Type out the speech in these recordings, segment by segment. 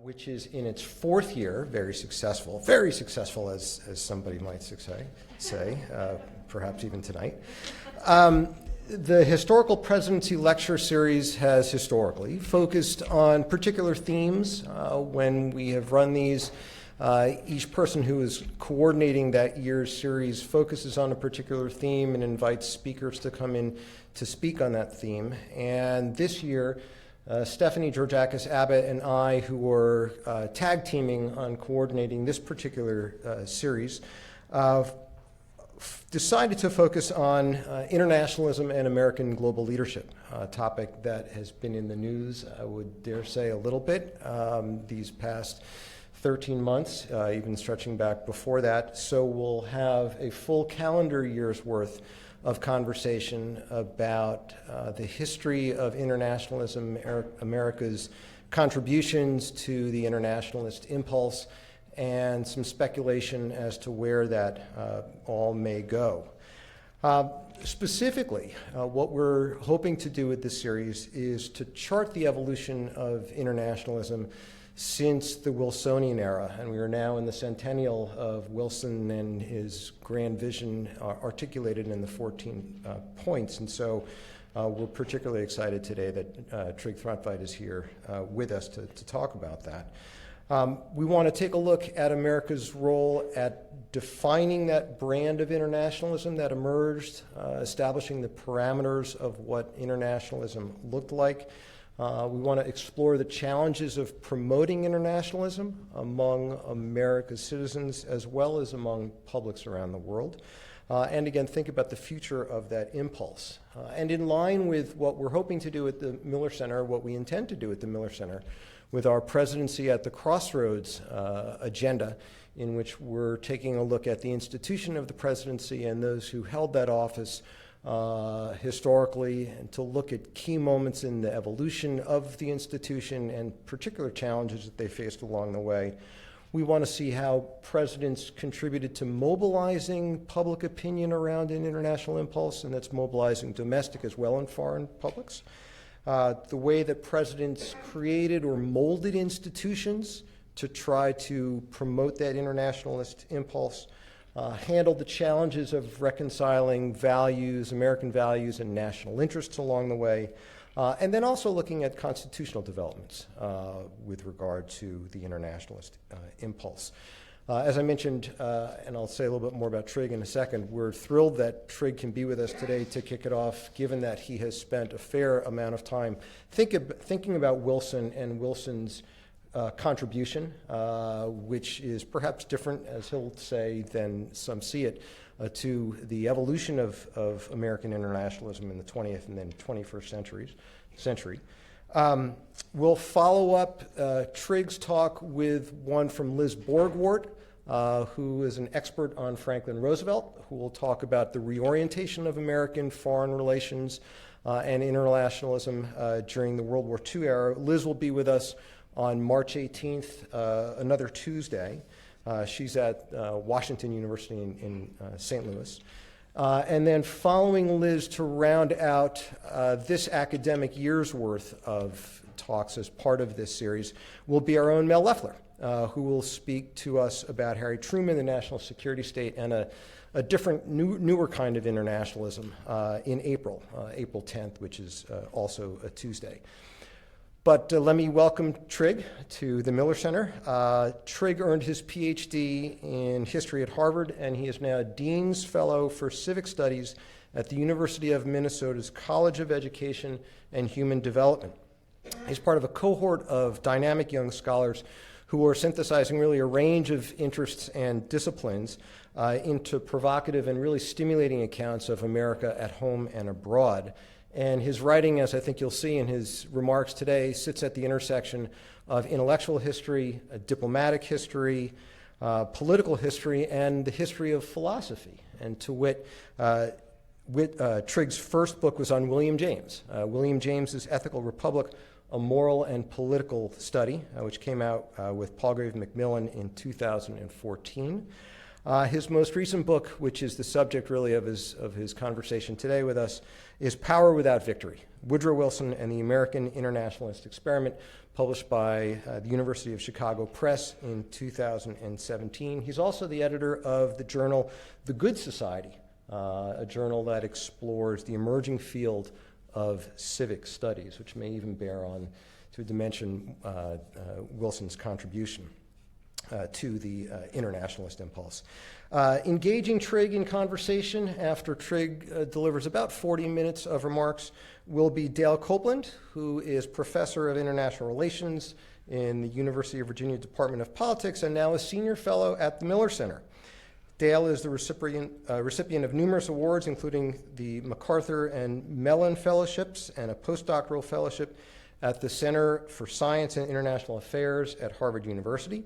which is in its fourth year, very successful as somebody might say, perhaps even tonight. The Historical Presidency Lecture Series has historically focused on particular themes. When we have run these, each person who is coordinating that year's series focuses on a particular theme and invites speakers to come in to speak on that theme. And this year, Stefanie, Georgakis, Abbott, and I, who were tag teaming on coordinating this particular series, decided to focus on internationalism and American global leadership, a topic that has been in the news, I would dare say, a little bit these past 13 months, even stretching back before that. So we'll have a full calendar year's worth of conversation about the history of internationalism, America's contributions to the internationalist impulse, and some speculation as to where that all may go. Specifically, what we're hoping to do with this series is to chart the evolution of internationalism since the Wilsonian era, and we are now in the centennial of Wilson and his grand vision articulated in the 14 points. And so we're particularly excited today that Trig Throntveit is here with us to talk about that. We want to take a look at America's role at defining that brand of internationalism that emerged, establishing the parameters of what internationalism looked like. We want to explore the challenges of promoting internationalism among America's citizens as well as among publics around the world. And again, think about the future of that impulse. And in line with what we're hoping to do at the Miller Center, what we intend to do at the Miller Center, with our Presidency at the Crossroads agenda, in which we're taking a look at the institution of the presidency and those who held that office historically, and to look at key moments in the evolution of the institution and particular challenges that they faced along the way. We want to see how presidents contributed to mobilizing public opinion around an international impulse, and that's mobilizing domestic as well as foreign publics. The way that presidents created or molded institutions to try to promote that internationalist impulse, handled the challenges of reconciling values, American values, and national interests along the way, and then also looking at constitutional developments with regard to the internationalist impulse. As I mentioned, and I'll say a little bit more about Trig in a second, we're thrilled that Trig can be with us today to kick it off, given that he has spent a fair amount of time thinking about Wilson and Wilson's contribution, which is perhaps different, as he'll say, than some see it, to the evolution of American internationalism in the 20th and then 21st century. We'll follow up Trig's talk with one from Liz Borgwart, who is an expert on Franklin Roosevelt, who will talk about the reorientation of American foreign relations and internationalism during the World War II era. Liz will be with us on March 18th, another Tuesday. She's at Washington University in St. Louis. And then following Liz to round out this academic year's worth of talks as part of this series will be our own Mel Leffler, who will speak to us about Harry Truman, the national security state, and a different, newer kind of internationalism in April 10th, which is also a Tuesday. But let me welcome Trig to the Miller Center. Trig earned his PhD in history at Harvard, and he is now a Dean's Fellow for Civic Studies at the University of Minnesota's College of Education and Human Development. He's part of a cohort of dynamic young scholars who are synthesizing really a range of interests and disciplines into provocative and really stimulating accounts of America at home and abroad. And his writing, as I think you'll see in his remarks today, sits at the intersection of intellectual history, diplomatic history, political history, and the history of philosophy. And to wit, Trig's first book was on William James. William James's Ethical Republic, A Moral and Political Study, which came out with Palgrave Macmillan in 2014. His most recent book, which is the subject really of his conversation today with us, is Power Without Victory, Woodrow Wilson and the American Internationalist Experiment, published by the University of Chicago Press in 2017. He's also the editor of the journal The Good Society, a journal that explores the emerging field of civic studies, which may even bear on to dimension Wilson's contribution to the internationalist impulse. Engaging Trigg in conversation after Trigg delivers about 40 minutes of remarks will be Dale Copeland, who is professor of international relations in the University of Virginia Department of Politics and now a senior fellow at the Miller Center. Dale is the recipient of numerous awards, including the MacArthur and Mellon Fellowships and a postdoctoral fellowship at the Center for Science and International Affairs at Harvard University.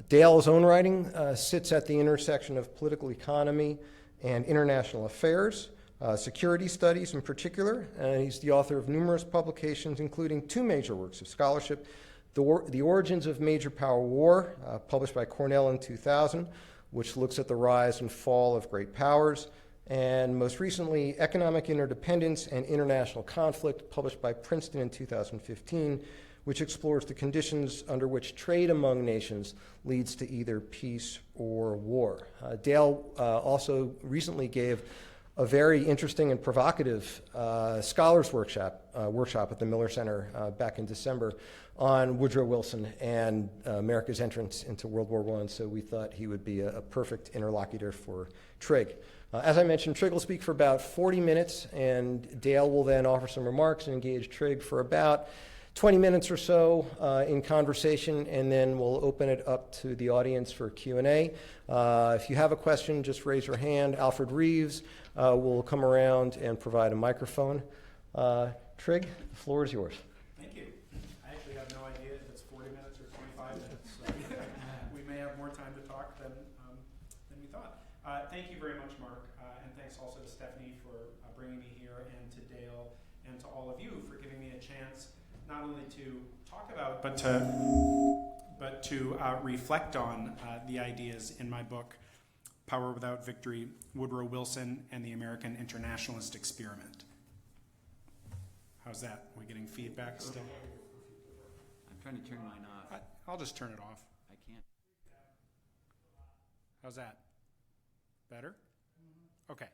Dale's own writing sits at the intersection of political economy and international affairs, security studies in particular, and he's the author of numerous publications, including two major works of scholarship, The Origins of Major Power War, published by Cornell in 2000, which looks at the rise and fall of great powers, and most recently, Economic Interdependence and International Conflict, published by Princeton in 2015, which explores the conditions under which trade among nations leads to either peace or war. Dale also recently gave a very interesting and provocative scholars workshop at the Miller Center back in December on Woodrow Wilson and America's entrance into World War I, so we thought he would be a perfect interlocutor for Trigg. As I mentioned, Trigg will speak for about 40 minutes, and Dale will then offer some remarks and engage Trigg for about 20 minutes or so in conversation, and then we'll open it up to the audience for Q&A. If you have a question, just raise your hand. Alfred Reeves will come around and provide a microphone. Trigg, the floor is yours. Thank you. I actually have no idea if it's 40 minutes or 25 minutes. So we may have more time to talk than we thought. Thank you very much, Marc, and thanks also to Stefanie for bringing me here, and to Dale, and to all of you for giving me a chance not only to talk about, but to reflect on the ideas in my book, Power Without Victory, Woodrow Wilson and the American Internationalist Experiment. How's that? Are we getting feedback still? I'm trying to turn mine off. I'll just turn it off. I can't. How's that? Better? Okay.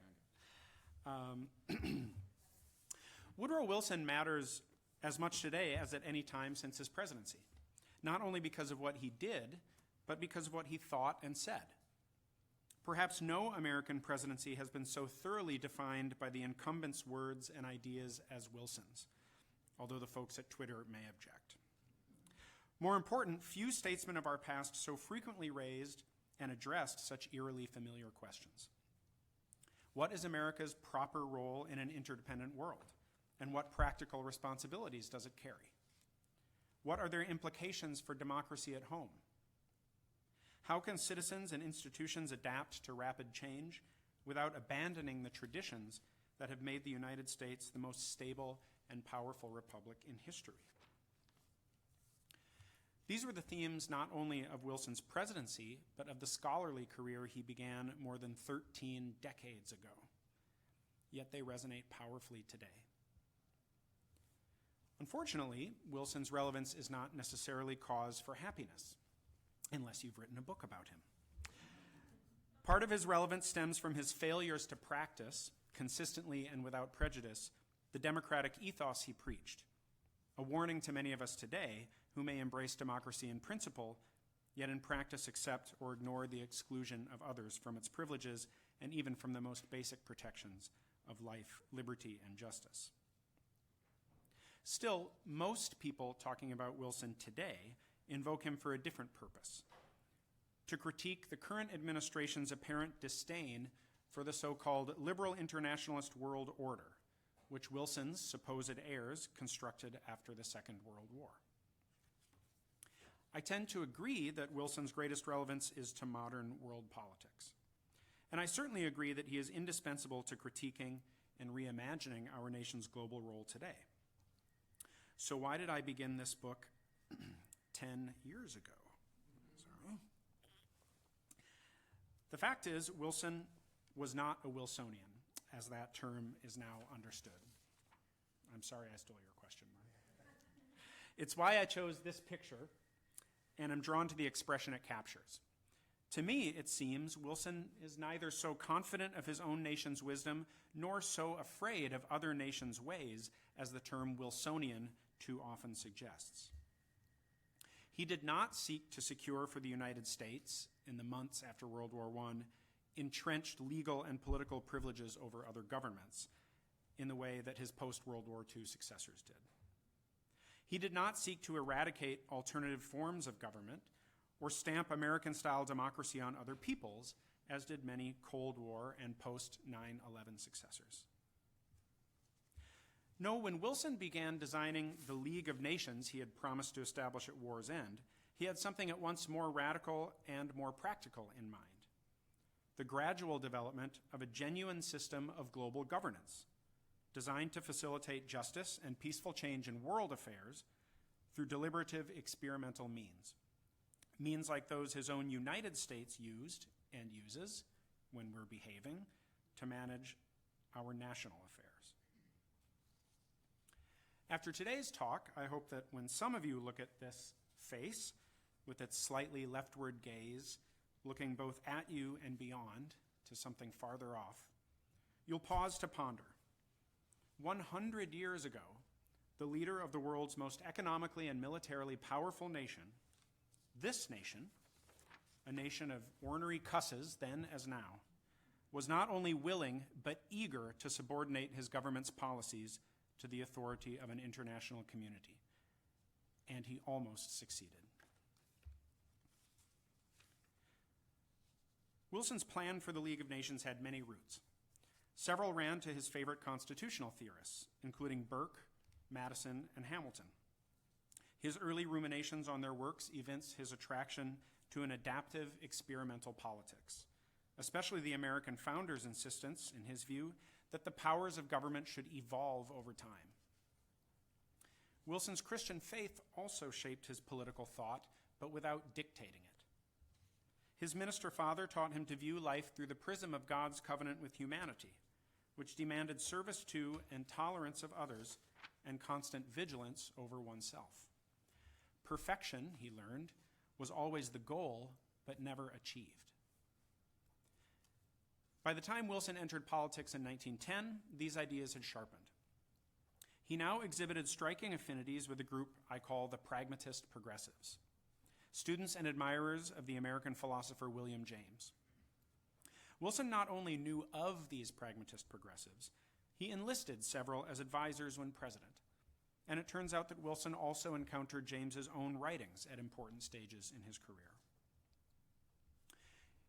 Woodrow Wilson matters as much today as at any time since his presidency, not only because of what he did, but because of what he thought and said. Perhaps no American presidency has been so thoroughly defined by the incumbent's words and ideas as Wilson's, although the folks at Twitter may object. More important, few statesmen of our past so frequently raised and addressed such eerily familiar questions. What is America's proper role in an interdependent world? And what practical responsibilities does it carry? What are their implications for democracy at home? How can citizens and institutions adapt to rapid change without abandoning the traditions that have made the United States the most stable and powerful republic in history? These were the themes not only of Wilson's presidency, but of the scholarly career he began more than 13 decades ago. Yet they resonate powerfully today. Unfortunately, Wilson's relevance is not necessarily cause for happiness, unless you've written a book about him. Part of his relevance stems from his failures to practice, consistently and without prejudice, the democratic ethos he preached, a warning to many of us today who may embrace democracy in principle, yet in practice accept or ignore the exclusion of others from its privileges and even from the most basic protections of life, liberty, and justice. Still, most people talking about Wilson today invoke him for a different purpose: to critique the current administration's apparent disdain for the so-called liberal internationalist world order, which Wilson's supposed heirs constructed after the Second World War. I tend to agree that Wilson's greatest relevance is to modern world politics. And I certainly agree that he is indispensable to critiquing and reimagining our nation's global role today. So why did I begin this book 10 years ago? Sorry. The fact is, Wilson was not a Wilsonian, as that term is now understood. I'm sorry I stole your question, Marc. It's why I chose this picture, and am drawn to the expression it captures. To me, it seems, Wilson is neither so confident of his own nation's wisdom, nor so afraid of other nations' ways as the term Wilsonian too often suggests. He did not seek to secure for the United States, in the months after World War I, entrenched legal and political privileges over other governments, in the way that his post-World War II successors did. He did not seek to eradicate alternative forms of government or stamp American-style democracy on other peoples, as did many Cold War and post-9/11 successors. No, when Wilson began designing the League of Nations he had promised to establish at war's end, he had something at once more radical and more practical in mind: the gradual development of a genuine system of global governance, designed to facilitate justice and peaceful change in world affairs through deliberative experimental means. Means like those his own United States used and uses, when we're behaving, to manage our national affairs. After today's talk, I hope that when some of you look at this face, with its slightly leftward gaze, looking both at you and beyond to something farther off, you'll pause to ponder. 100 years ago, the leader of the world's most economically and militarily powerful nation, this nation, a nation of ornery cusses then as now, was not only willing but eager to subordinate his government's policies to the authority of an international community. And he almost succeeded. Wilson's plan for the League of Nations had many roots. Several ran to his favorite constitutional theorists, including Burke, Madison, and Hamilton. His early ruminations on their works evince his attraction to an adaptive experimental politics, especially the American founders' insistence, in his view, that the powers of government should evolve over time. Wilson's Christian faith also shaped his political thought, but without dictating it. His minister father taught him to view life through the prism of God's covenant with humanity, which demanded service to and tolerance of others and constant vigilance over oneself. Perfection, he learned, was always the goal, but never achieved. By the time Wilson entered politics in 1910, these ideas had sharpened. He now exhibited striking affinities with a group I call the pragmatist progressives, students and admirers of the American philosopher William James. Wilson not only knew of these pragmatist progressives, he enlisted several as advisors when president. And it turns out that Wilson also encountered James's own writings at important stages in his career.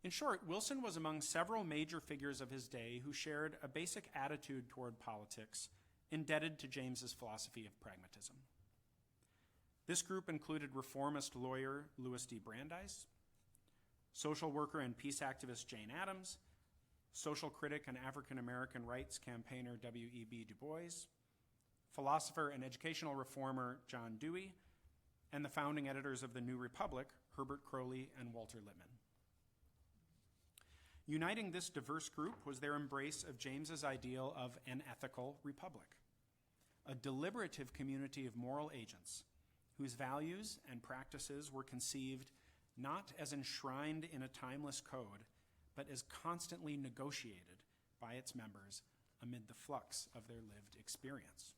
In short, Wilson was among several major figures of his day who shared a basic attitude toward politics indebted to James's philosophy of pragmatism. This group included reformist lawyer Louis D. Brandeis, social worker and peace activist Jane Addams, social critic and African-American rights campaigner W.E.B. Du Bois, philosopher and educational reformer John Dewey, and the founding editors of the New Republic, Herbert Croly and Walter Lippmann. Uniting this diverse group was their embrace of James's ideal of an ethical republic, a deliberative community of moral agents whose values and practices were conceived not as enshrined in a timeless code, but as constantly negotiated by its members amid the flux of their lived experience.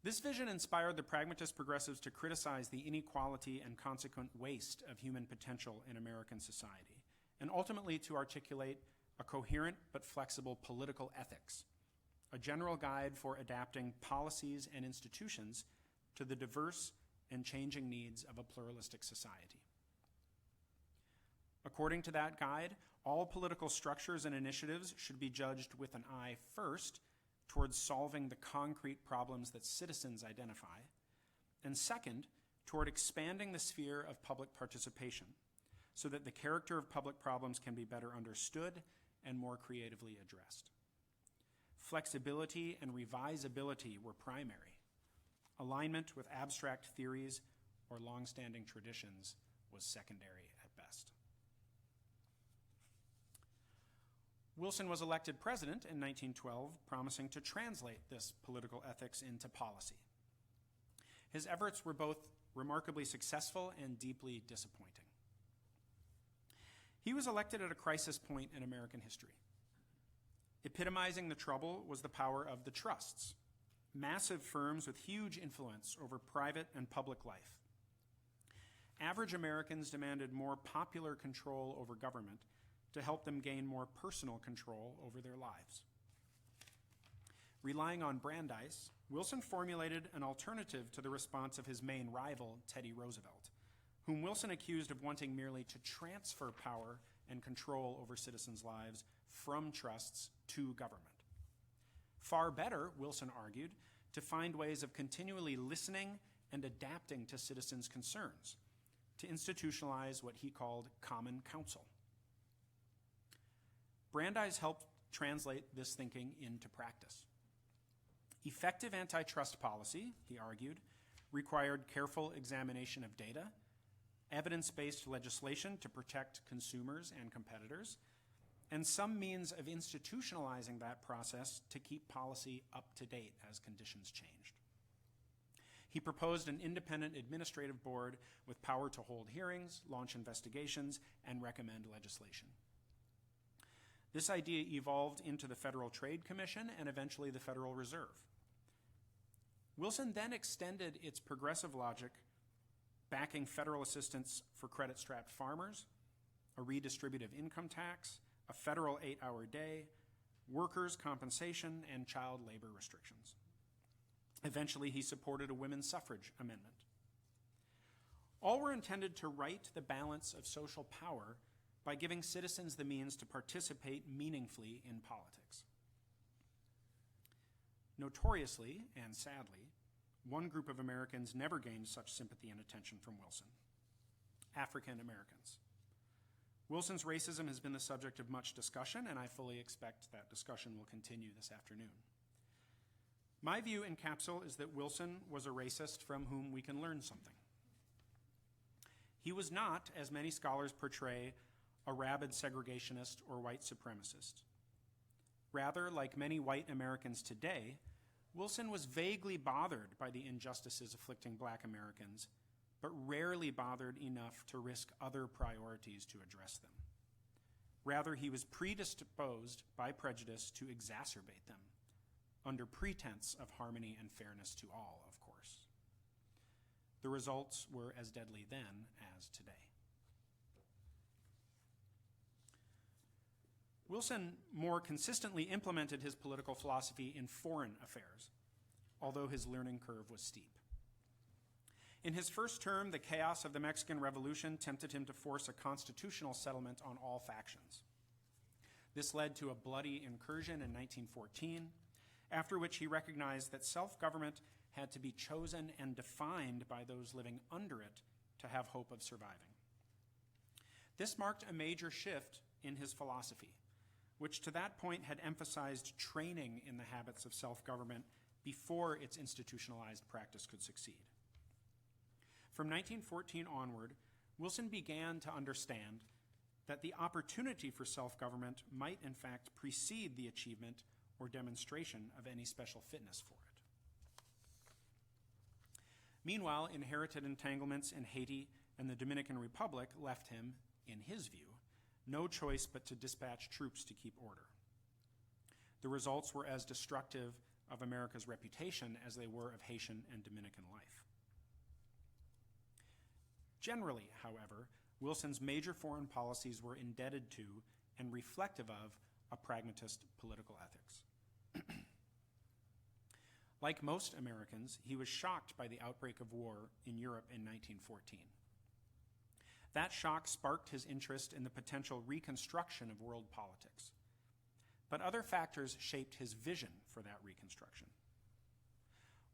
This vision inspired the pragmatist progressives to criticize the inequality and consequent waste of human potential in American society, and ultimately to articulate a coherent but flexible political ethics, a general guide for adapting policies and institutions to the diverse and changing needs of a pluralistic society. According to that guide, all political structures and initiatives should be judged with an eye first towards solving the concrete problems that citizens identify, and second, toward expanding the sphere of public participation so that the character of public problems can be better understood and more creatively addressed. Flexibility and revisability were primary. Alignment with abstract theories or long-standing traditions was secondary at best. Wilson was elected president in 1912, promising to translate this political ethics into policy. His efforts were both remarkably successful and deeply disappointing. He was elected at a crisis point in American history. Epitomizing the trouble was the power of the trusts, massive firms with huge influence over private and public life. Average Americans demanded more popular control over government to help them gain more personal control over their lives. Relying on Brandeis, Wilson formulated an alternative to the response of his main rival, Teddy Roosevelt, whom Wilson accused of wanting merely to transfer power and control over citizens' lives from trusts to government. Far better, Wilson argued, to find ways of continually listening and adapting to citizens' concerns, to institutionalize what he called common counsel. Brandeis helped translate this thinking into practice. Effective antitrust policy, he argued, required careful examination of data, evidence-based legislation to protect consumers and competitors, and some means of institutionalizing that process to keep policy up to date as conditions changed. He proposed an independent administrative board with power to hold hearings, launch investigations, and recommend legislation. This idea evolved into the Federal Trade Commission and eventually the Federal Reserve. Wilson then extended its progressive logic, backing federal assistance for credit-strapped farmers, a redistributive income tax, a federal 8-hour day, workers' compensation, and child labor restrictions. Eventually, he supported a women's suffrage amendment. All were intended to right the balance of social power by giving citizens the means to participate meaningfully in politics. Notoriously, and sadly, one group of Americans never gained such sympathy and attention from Wilson: African Americans. Wilson's racism has been the subject of much discussion, and I fully expect that discussion will continue this afternoon. My view in capsule is that Wilson was a racist from whom we can learn something. He was not, as many scholars portray, a rabid segregationist or white supremacist. Rather, like many white Americans today, Wilson was vaguely bothered by the injustices afflicting Black Americans, but rarely bothered enough to risk other priorities to address them. Rather, he was predisposed by prejudice to exacerbate them, under pretense of harmony and fairness to all, of course. The results were as deadly then as today. Wilson more consistently implemented his political philosophy in foreign affairs, although his learning curve was steep. In his first term, the chaos of the Mexican Revolution tempted him to force a constitutional settlement on all factions. This led to a bloody incursion in 1914, after which he recognized that self-government had to be chosen and defined by those living under it to have hope of surviving. This marked a major shift in his philosophy, which to that point had emphasized training in the habits of self-government before its institutionalized practice could succeed. From 1914 onward, Wilson began to understand that the opportunity for self-government might in fact precede the achievement or demonstration of any special fitness for it. Meanwhile, inherited entanglements in Haiti and the Dominican Republic left him, in his view, no choice but to dispatch troops to keep order. The results were as destructive of America's reputation as they were of Haitian and Dominican life. Generally, however, Wilson's major foreign policies were indebted to and reflective of a pragmatist political ethics. Like most Americans, he was shocked by the outbreak of war in Europe in 1914. That shock sparked his interest in the potential reconstruction of world politics. But other factors shaped his vision for that reconstruction.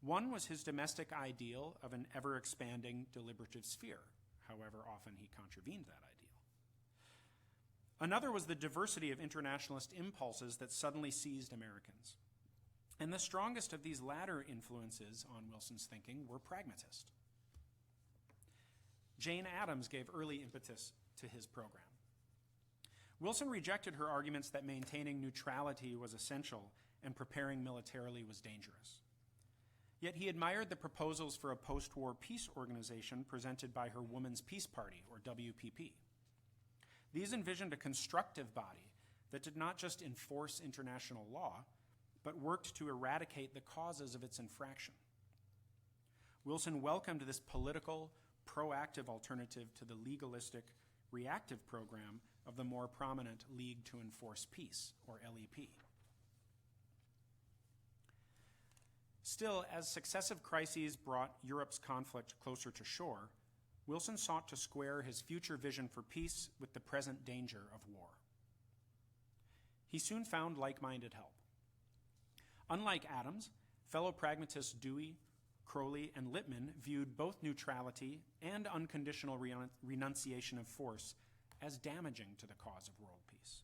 One was his domestic ideal of an ever-expanding deliberative sphere, however often he contravened that ideal. Another was the diversity of internationalist impulses that suddenly seized Americans. And the strongest of these latter influences on Wilson's thinking were pragmatist. Jane Addams gave early impetus to his program. Wilson rejected her arguments that maintaining neutrality was essential and preparing militarily was dangerous. Yet he admired the proposals for a post-war peace organization presented by her Women's Peace Party, or WPP. These envisioned a constructive body that did not just enforce international law, but worked to eradicate the causes of its infraction. Wilson welcomed this political, proactive alternative to the legalistic, reactive program of the more prominent League to Enforce Peace, or LEP. Still, as successive crises brought Europe's conflict closer to shore, Wilson sought to square his future vision for peace with the present danger of war. He soon found like-minded help. Unlike Adams, fellow pragmatists Dewey, Crowley, and Lippmann viewed both neutrality and unconditional renunciation of force as damaging to the cause of world peace.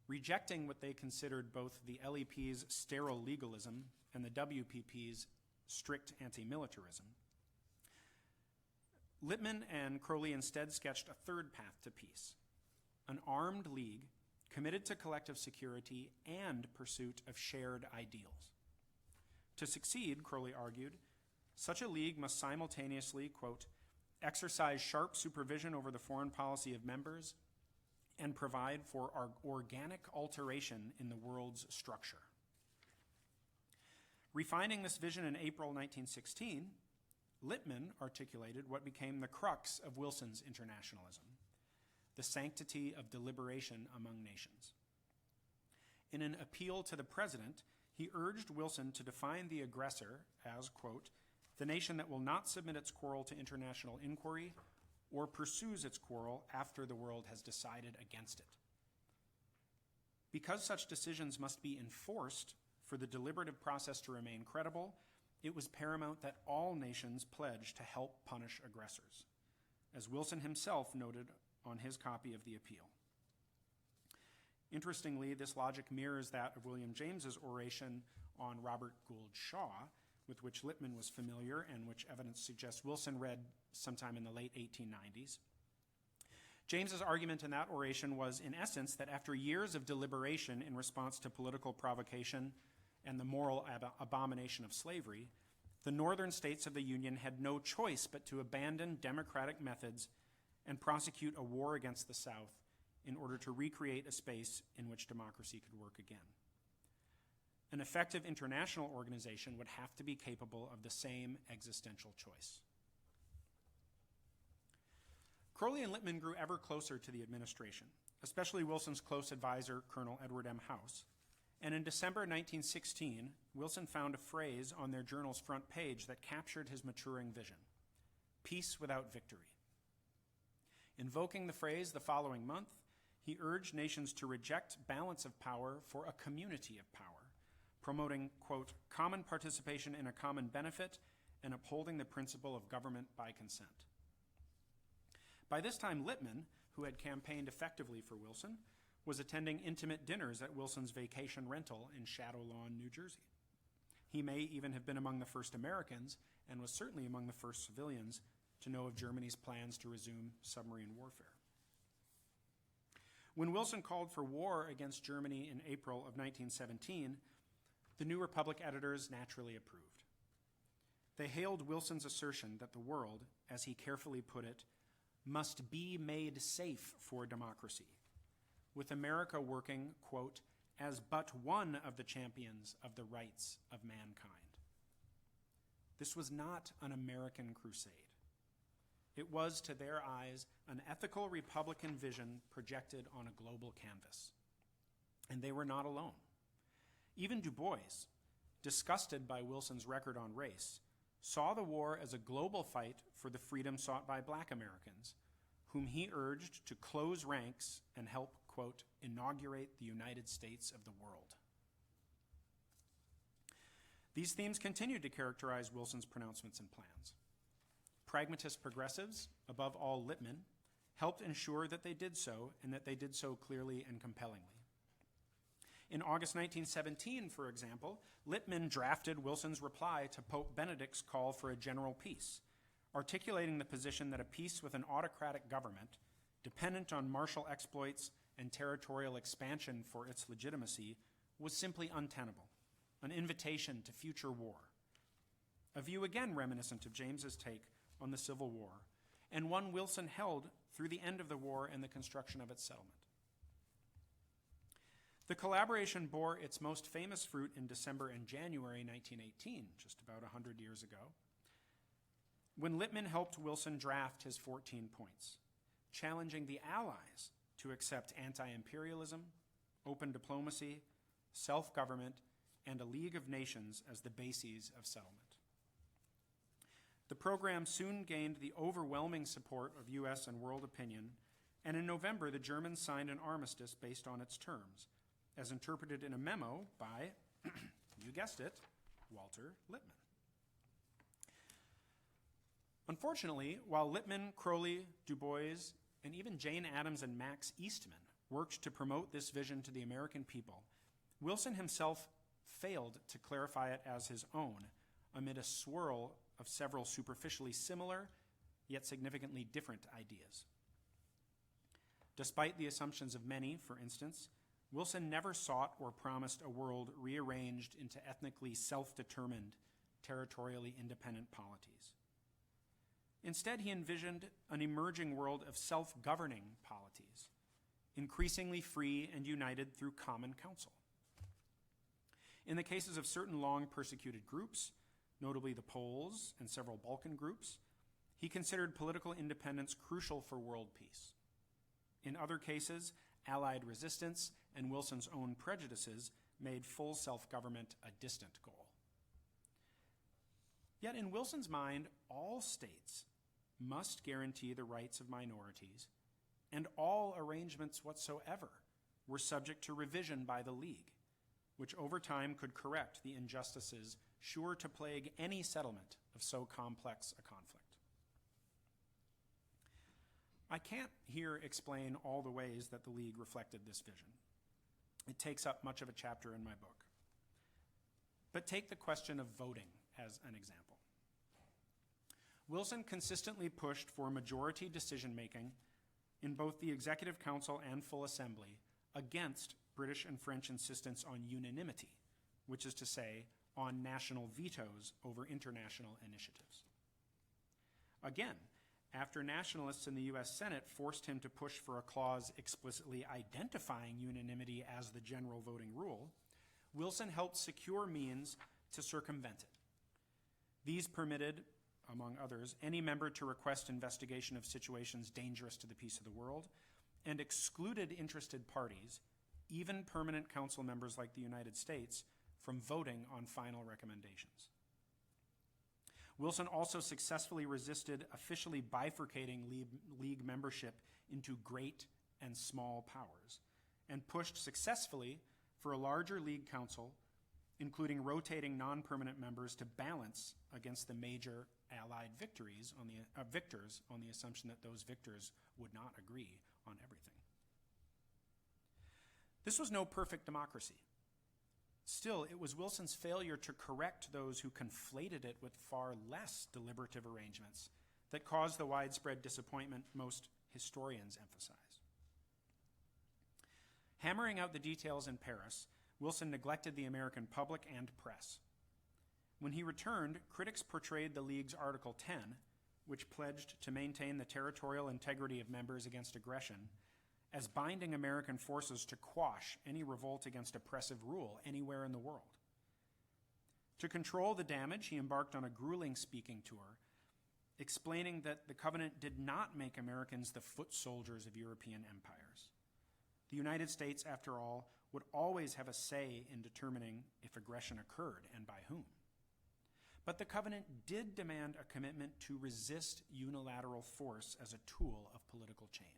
Rejecting what they considered both the LEP's sterile legalism and the WPP's strict anti-militarism, Lippmann and Crowley instead sketched a third path to peace, an armed league committed to collective security and pursuit of shared ideals. To succeed, Crowley argued, such a league must simultaneously, quote, exercise sharp supervision over the foreign policy of members and provide for organic alteration in the world's structure. Refining this vision in April 1916, Lippmann articulated what became the crux of Wilson's internationalism, the sanctity of deliberation among nations. In an appeal to the president, he urged Wilson to define the aggressor as, quote, the nation that will not submit its quarrel to international inquiry or pursues its quarrel after the world has decided against it. Because such decisions must be enforced for the deliberative process to remain credible, it was paramount that all nations pledge to help punish aggressors, as Wilson himself noted on his copy of the appeal. Interestingly, this logic mirrors that of William James's oration on Robert Gould Shaw, with which Lippmann was familiar and which evidence suggests Wilson read sometime in the late 1890s. James's argument in that oration was, in essence, that after years of deliberation in response to political provocation and the moral abomination of slavery, the northern states of the Union had no choice but to abandon democratic methods and prosecute a war against the South in order to recreate a space in which democracy could work again. An effective international organization would have to be capable of the same existential choice. Crowley and Lippmann grew ever closer to the administration, especially Wilson's close advisor, Colonel Edward M. House. And in December 1916, Wilson found a phrase on their journal's front page that captured his maturing vision: peace without victory. Invoking the phrase the following month, he urged nations to reject balance of power for a community of power, promoting, quote, common participation in a common benefit and upholding the principle of government by consent. By this time, Lippmann, who had campaigned effectively for Wilson, was attending intimate dinners at Wilson's vacation rental in Shadow Lawn, New Jersey. He may even have been among the first Americans, and was certainly among the first civilians, to know of Germany's plans to resume submarine warfare. When Wilson called for war against Germany in April of 1917, the New Republic editors naturally approved. They hailed Wilson's assertion that the world, as he carefully put it, must be made safe for democracy, with America working, quote, as but one of the champions of the rights of mankind. This was not an American crusade. It was, to their eyes, an ethical Republican vision projected on a global canvas. And they were not alone. Even Du Bois, disgusted by Wilson's record on race, saw the war as a global fight for the freedom sought by Black Americans, whom he urged to close ranks and help, quote, inaugurate the United States of the world. These themes continued to characterize Wilson's pronouncements and plans. Pragmatist progressives, above all Lippmann, helped ensure that they did so, and that they did so clearly and compellingly. In August 1917, for example, Lippmann drafted Wilson's reply to Pope Benedict's call for a general peace, articulating the position that a peace with an autocratic government dependent on martial exploits and territorial expansion for its legitimacy, was simply untenable, an invitation to future war. A view again reminiscent of James's take on the Civil War, and one Wilson held through the end of the war and the construction of its settlement. The collaboration bore its most famous fruit in December and January 1918, just about 100 years ago, when Lippmann helped Wilson draft his 14 points, challenging the Allies to accept anti-imperialism, open diplomacy, self-government, and a League of Nations as the bases of settlement. The program soon gained the overwhelming support of U.S. and world opinion, and in November the Germans signed an armistice based on its terms, as interpreted in a memo by, you guessed it, Walter Lippmann. Unfortunately, while Lippmann, Crowley, Du Bois, and even Jane Addams and Max Eastman worked to promote this vision to the American people, Wilson himself failed to clarify it as his own amid a swirl of several superficially similar, yet significantly different ideas. Despite the assumptions of many, for instance, Wilson never sought or promised a world rearranged into ethnically self-determined, territorially independent polities. Instead, he envisioned an emerging world of self-governing polities, increasingly free and united through common counsel. In the cases of certain long persecuted groups, notably the Poles and several Balkan groups, he considered political independence crucial for world peace. In other cases, Allied resistance and Wilson's own prejudices made full self-government a distant goal. Yet in Wilson's mind, all states must guarantee the rights of minorities, and all arrangements whatsoever were subject to revision by the League, which over time could correct the injustices sure to plague any settlement of so complex a conflict. I can't here explain all the ways that the League reflected this vision. It takes up much of a chapter in my book. But take the question of voting as an example. Wilson consistently pushed for majority decision-making in both the Executive Council and full Assembly against British and French insistence on unanimity, which is to say, on national vetoes over international initiatives. Again, after nationalists in the U.S. Senate forced him to push for a clause explicitly identifying unanimity as the general voting rule, Wilson helped secure means to circumvent it. These permitted, among others, any member to request investigation of situations dangerous to the peace of the world, and excluded interested parties, even permanent council members like the United States, from voting on final recommendations. Wilson also successfully resisted officially bifurcating League membership into great and small powers, and pushed successfully for a larger League Council, including rotating non-permanent members to balance against the major Allied victors on the assumption that those victors would not agree on everything. This was no perfect democracy. Still, it was Wilson's failure to correct those who conflated it with far less deliberative arrangements that caused the widespread disappointment most historians emphasize. Hammering out the details in Paris, Wilson neglected the American public and press. When he returned, critics portrayed the League's Article 10, which pledged to maintain the territorial integrity of members against aggression, as binding American forces to quash any revolt against oppressive rule anywhere in the world. To control the damage, he embarked on a grueling speaking tour, explaining that the Covenant did not make Americans the foot soldiers of European empires. The United States, after all, would always have a say in determining if aggression occurred and by whom. But the Covenant did demand a commitment to resist unilateral force as a tool of political change.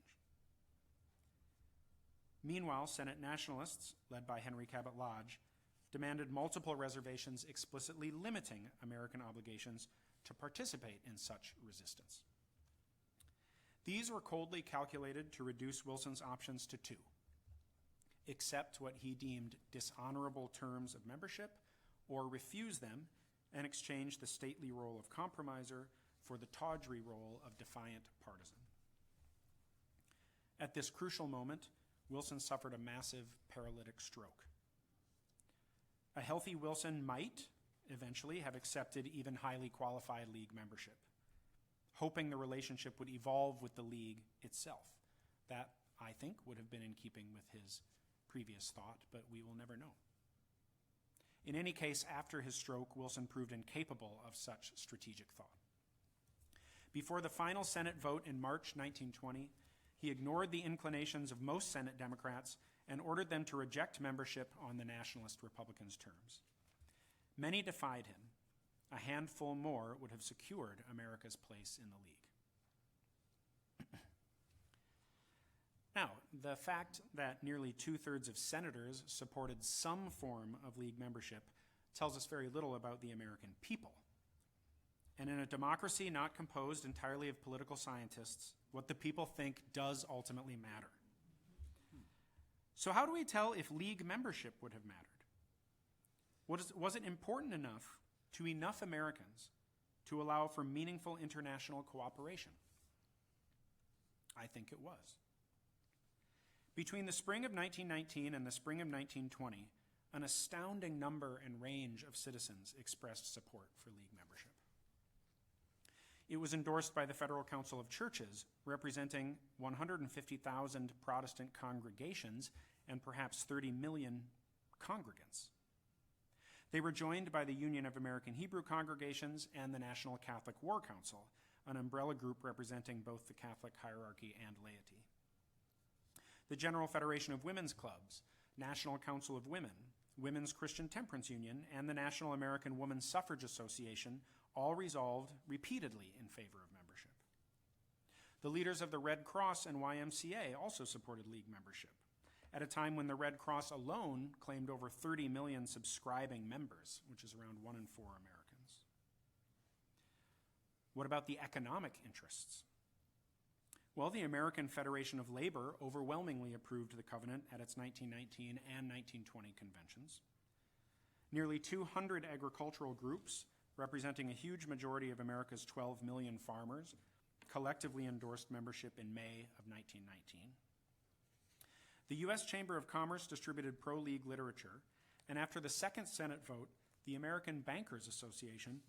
Meanwhile, Senate nationalists, led by Henry Cabot Lodge, demanded multiple reservations explicitly limiting American obligations to participate in such resistance. These were coldly calculated to reduce Wilson's options to two: accept what he deemed dishonorable terms of membership, or refuse them and exchange the stately role of compromiser for the tawdry role of defiant partisan. At this crucial moment, Wilson suffered a massive paralytic stroke. A healthy Wilson might eventually have accepted even highly qualified League membership, hoping the relationship would evolve with the League itself. That, I think, would have been in keeping with his previous thought, but we will never know. In any case, after his stroke, Wilson proved incapable of such strategic thought. Before the final Senate vote in March 1920, he ignored the inclinations of most Senate Democrats and ordered them to reject membership on the Nationalist Republicans' terms. Many defied him. A handful more would have secured America's place in the League. Now, the fact that nearly 2/3 of senators supported some form of League membership tells us very little about the American people. And in a democracy not composed entirely of political scientists, what the people think does ultimately matter. So how do we tell if League membership would have mattered? Was it important enough to enough Americans to allow for meaningful international cooperation? I think it was. Between the spring of 1919 and the spring of 1920, an astounding number and range of citizens expressed support for League membership. It was endorsed by the Federal Council of Churches, representing 150,000 Protestant congregations and perhaps 30 million congregants. They were joined by the Union of American Hebrew Congregations and the National Catholic War Council, an umbrella group representing both the Catholic hierarchy and laity. The General Federation of Women's Clubs, National Council of Women, Women's Christian Temperance Union, and the National American Woman Suffrage Association all resolved repeatedly in favor of membership. The leaders of the Red Cross and YMCA also supported League membership, at a time when the Red Cross alone claimed over 30 million subscribing members, which is around 1 in 4 Americans. What about the economic interests? Well, the American Federation of Labor overwhelmingly approved the covenant at its 1919 and 1920 conventions. Nearly 200 agricultural groups, representing a huge majority of America's 12 million farmers, collectively endorsed membership in May of 1919. The U.S. Chamber of Commerce distributed pro-League literature, and after the second Senate vote, the American Bankers Association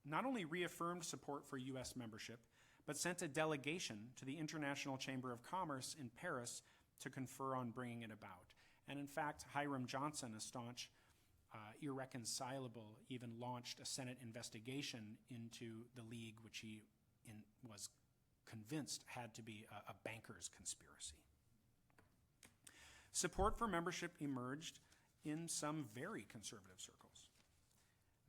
not only reaffirmed support for U.S. membership, but sent a delegation to the International Chamber of Commerce in Paris to confer on bringing it about. And in fact, Hiram Johnson, a staunch irreconcilable, even launched a Senate investigation into the League, which he was convinced had to be a bankers' conspiracy. Support for membership emerged in some very conservative circles.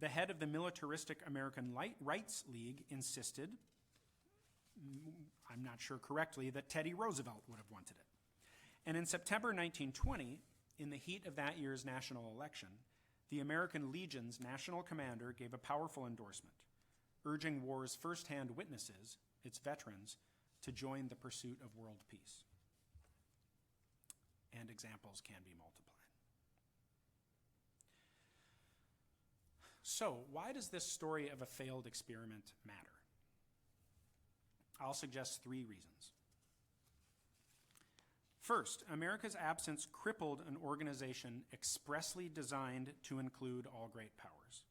The head of the militaristic American Rights League insisted, I'm not sure correctly, that Teddy Roosevelt would have wanted it. And in September 1920, in the heat of that year's national election, the American Legion's national commander gave a powerful endorsement, urging war's first-hand witnesses, its veterans, to join the pursuit of world peace. And examples can be multiplied. So, why does this story of a failed experiment matter? I'll suggest 3 reasons. First, America's absence crippled an organization expressly designed to include all great powers.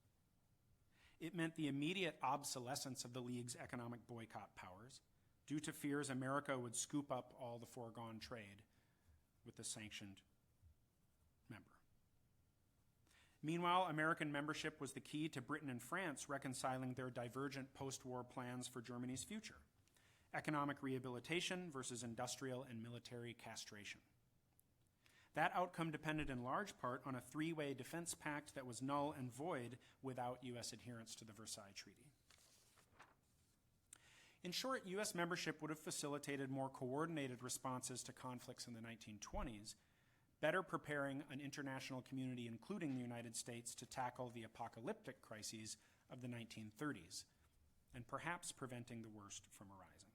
It meant the immediate obsolescence of the League's economic boycott powers due to fears America would scoop up all the foregone trade with the sanctioned member. Meanwhile, American membership was the key to Britain and France reconciling their divergent post-war plans for Germany's future: economic rehabilitation versus industrial and military castration. That outcome depended in large part on a 3-way defense pact that was null and void without U.S. adherence to the Versailles Treaty. In short, U.S. membership would have facilitated more coordinated responses to conflicts in the 1920s, better preparing an international community, including the United States, to tackle the apocalyptic crises of the 1930s, and perhaps preventing the worst from arising.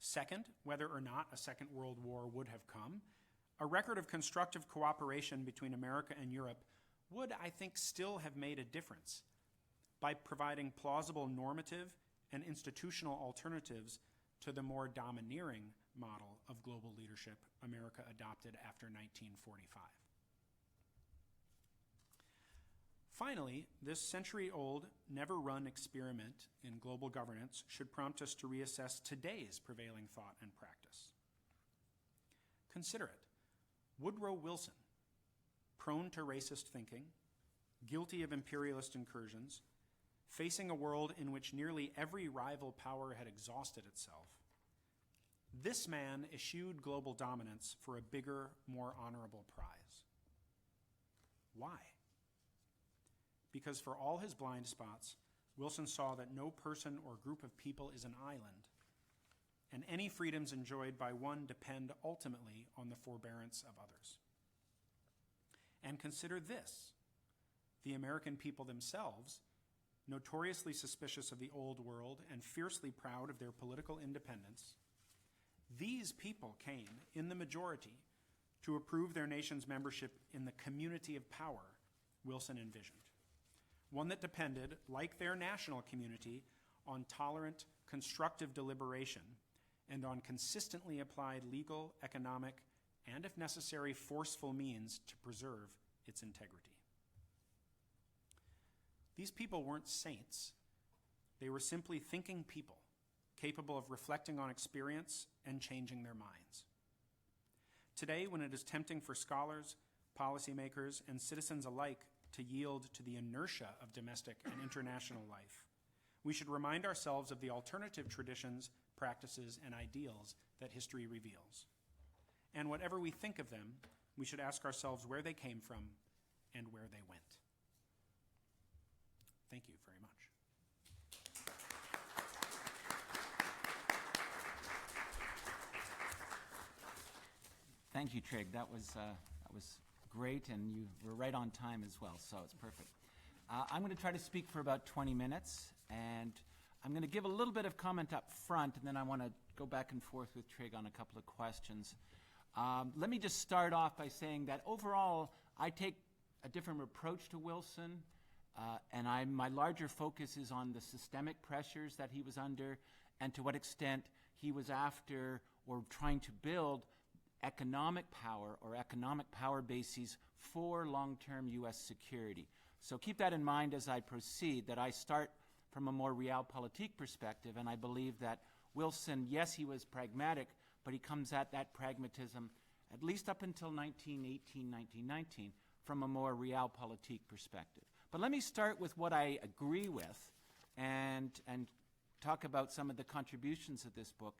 Second, whether or not a Second World War would have come, a record of constructive cooperation between America and Europe would, I think, still have made a difference by providing plausible normative and institutional alternatives to to the more domineering model of global leadership America adopted after 1945. Finally, this century-old, never-run experiment in global governance should prompt us to reassess today's prevailing thought and practice. Consider it. Woodrow Wilson, prone to racist thinking, guilty of imperialist incursions, facing a world in which nearly every rival power had exhausted itself, this man eschewed global dominance for a bigger, more honorable prize. Why? Because for all his blind spots, Wilson saw that no person or group of people is an island, and any freedoms enjoyed by one depend ultimately on the forbearance of others. And consider this: the American people themselves, notoriously suspicious of the old world and fiercely proud of their political independence, these people came, in the majority, to approve their nation's membership in the community of power Wilson envisioned, one that depended, like their national community, on tolerant, constructive deliberation and on consistently applied legal, economic, and, if necessary, forceful means to preserve its integrity. These people weren't saints. They were simply thinking people, capable of reflecting on experience and changing their minds. Today, when it is tempting for scholars, policymakers, and citizens alike to yield to the inertia of domestic and international life, we should remind ourselves of the alternative traditions, practices, and ideals that history reveals. And whatever we think of them, we should ask ourselves where they came from and where they went. Thank you very much. Thank you, Trig. That was great, and you were right on time as well, so it's perfect. I'm going to try to speak for about 20 minutes, and I'm going to give a little bit of comment up front, and then I want to go back and forth with Trig on a couple of questions. Let me just start off by saying that overall, I take a different approach to Wilson, and my larger focus is on the systemic pressures that he was under and to what extent he was after or trying to build economic power or economic power bases for long-term U.S. security. So keep that in mind as I proceed, that I start from a more realpolitik perspective, and I believe that Wilson, yes, he was pragmatic, but he comes at that pragmatism, at least up until 1918, 1919, from a more realpolitik perspective. But let me start with what I agree with and talk about some of the contributions of this book.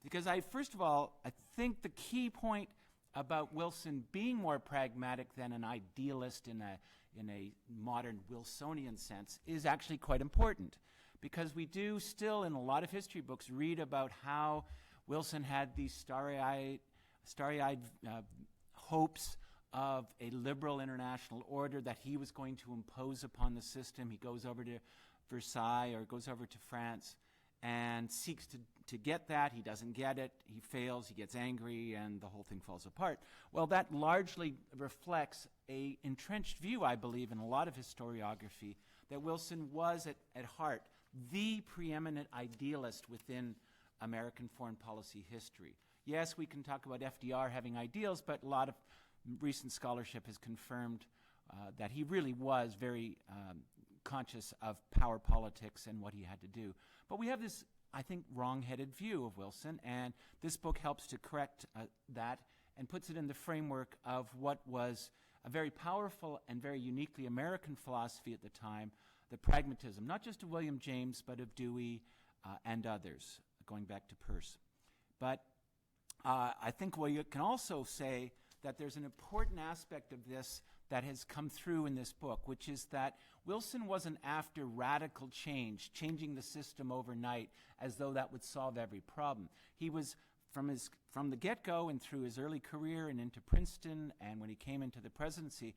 Because first of all, I think the key point about Wilson being more pragmatic than an idealist in a modern Wilsonian sense is actually quite important. Because we do still, in a lot of history books, read about how Wilson had these starry-eyed hopes of a liberal international order that he was going to impose upon the system. He goes over to Versailles or goes over to France and seeks to get that. He doesn't get it. He fails. He gets angry, and the whole thing falls apart. Well, that largely reflects a entrenched view, I believe, in a lot of historiography, that Wilson was at heart the preeminent idealist within American foreign policy history. Yes, we can talk about FDR having ideals, but a lot of recent scholarship has confirmed that he really was very conscious of power politics and what he had to do. But we have this, I think, wrong-headed view of Wilson, and this book helps to correct that and puts it in the framework of what was a very powerful and very uniquely American philosophy at the time, the pragmatism, not just of William James, but of Dewey and others, going back to Peirce. But I think you can also say that there's an important aspect of this that has come through in this book, which is that Wilson wasn't after radical change, changing the system overnight as though that would solve every problem. He was, from the get-go and through his early career and into Princeton and when he came into the presidency,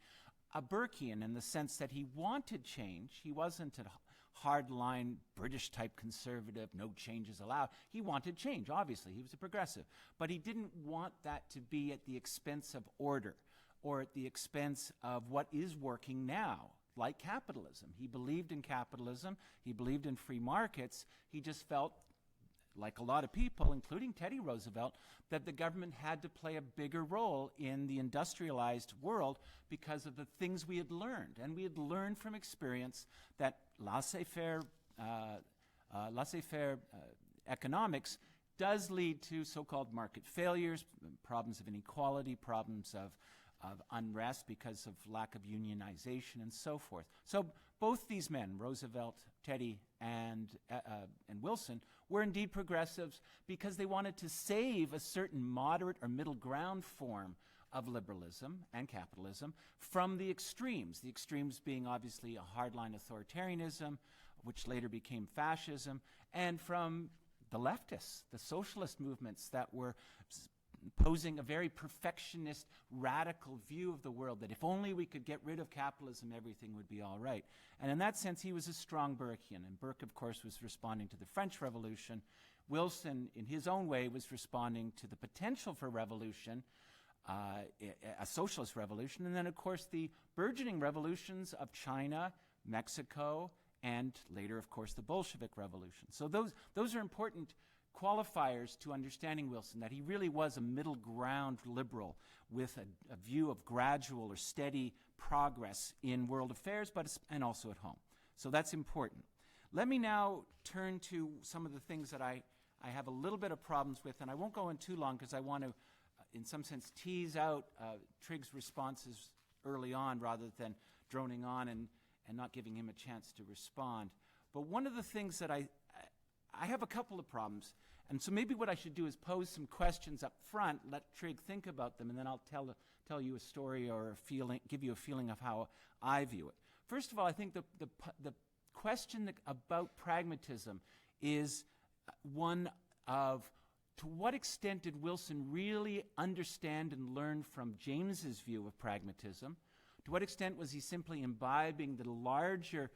a Burkean in the sense that he wanted change. He wasn't a hard-line British-type conservative, no changes allowed. He wanted change, obviously. He was a progressive. But he didn't want that to be at the expense of order or at the expense of what is working now, like capitalism. He believed in capitalism. He believed in free markets. He just felt like a lot of people, including Teddy Roosevelt, that the government had to play a bigger role in the industrialized world because of the things we had learned. And we had learned from experience that laissez-faire economics does lead to so-called market failures, problems of inequality, problems of unrest because of lack of unionization and so forth. So both these men, Roosevelt, Teddy, and Wilson, were indeed progressives because they wanted to save a certain moderate or middle ground form of liberalism and capitalism from the extremes being obviously a hardline authoritarianism, which later became fascism, and from the leftists, the socialist movements that were posing a very perfectionist, radical view of the world, that if only we could get rid of capitalism, everything would be all right. And in that sense, he was a strong Burkean. And Burke, of course, was responding to the French Revolution. Wilson, in his own way, was responding to the potential for revolution, a socialist revolution, and then, of course, the burgeoning revolutions of China, Mexico, and later, of course, the Bolshevik Revolution. So those are important qualifiers to understanding Wilson, that he really was a middle ground liberal with a view of gradual or steady progress in world affairs, and also at home. So that's important. Let me now turn to some of the things that I have a little bit of problems with, and I won't go in too long because I want to, in some sense, tease out Trigg's responses early on rather than droning on and not giving him a chance to respond. But one of the things that I have a couple of problems, and so maybe what I should do is pose some questions up front, let Trigg think about them, and then I'll tell you a story or a feeling, give you a feeling of how I view it. First of all, I think the question about pragmatism is one of, to what extent did Wilson really understand and learn from James's view of pragmatism? To what extent was he simply imbibing the larger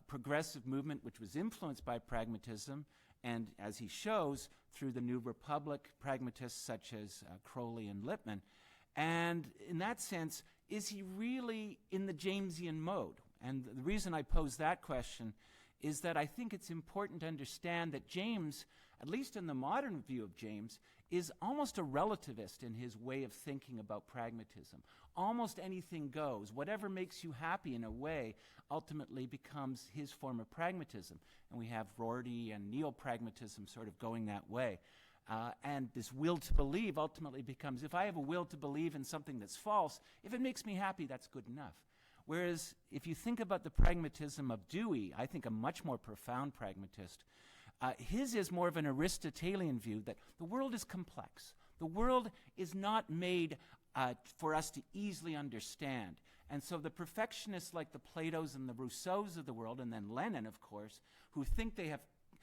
progressive movement which was influenced by pragmatism, and as he shows through the New Republic pragmatists such as Crowley and Lippmann? And in that sense, is he really in the Jamesian mode? And the reason I pose that question is that I think it's important to understand that James, at least in the modern view of James, is almost a relativist in his way of thinking about pragmatism. Almost anything goes. Whatever makes you happy in a way ultimately becomes his form of pragmatism. And we have Rorty and neo-pragmatism sort of going that way. And this will to believe ultimately becomes, if I have a will to believe in something that's false, if it makes me happy, that's good enough. Whereas if you think about the pragmatism of Dewey, I think a much more profound pragmatist, his is more of an Aristotelian view that the world is complex. The world is not made for us to easily understand. And so the perfectionists like the Platos and the Rousseaus of the world, and then Lenin, of course, who think they have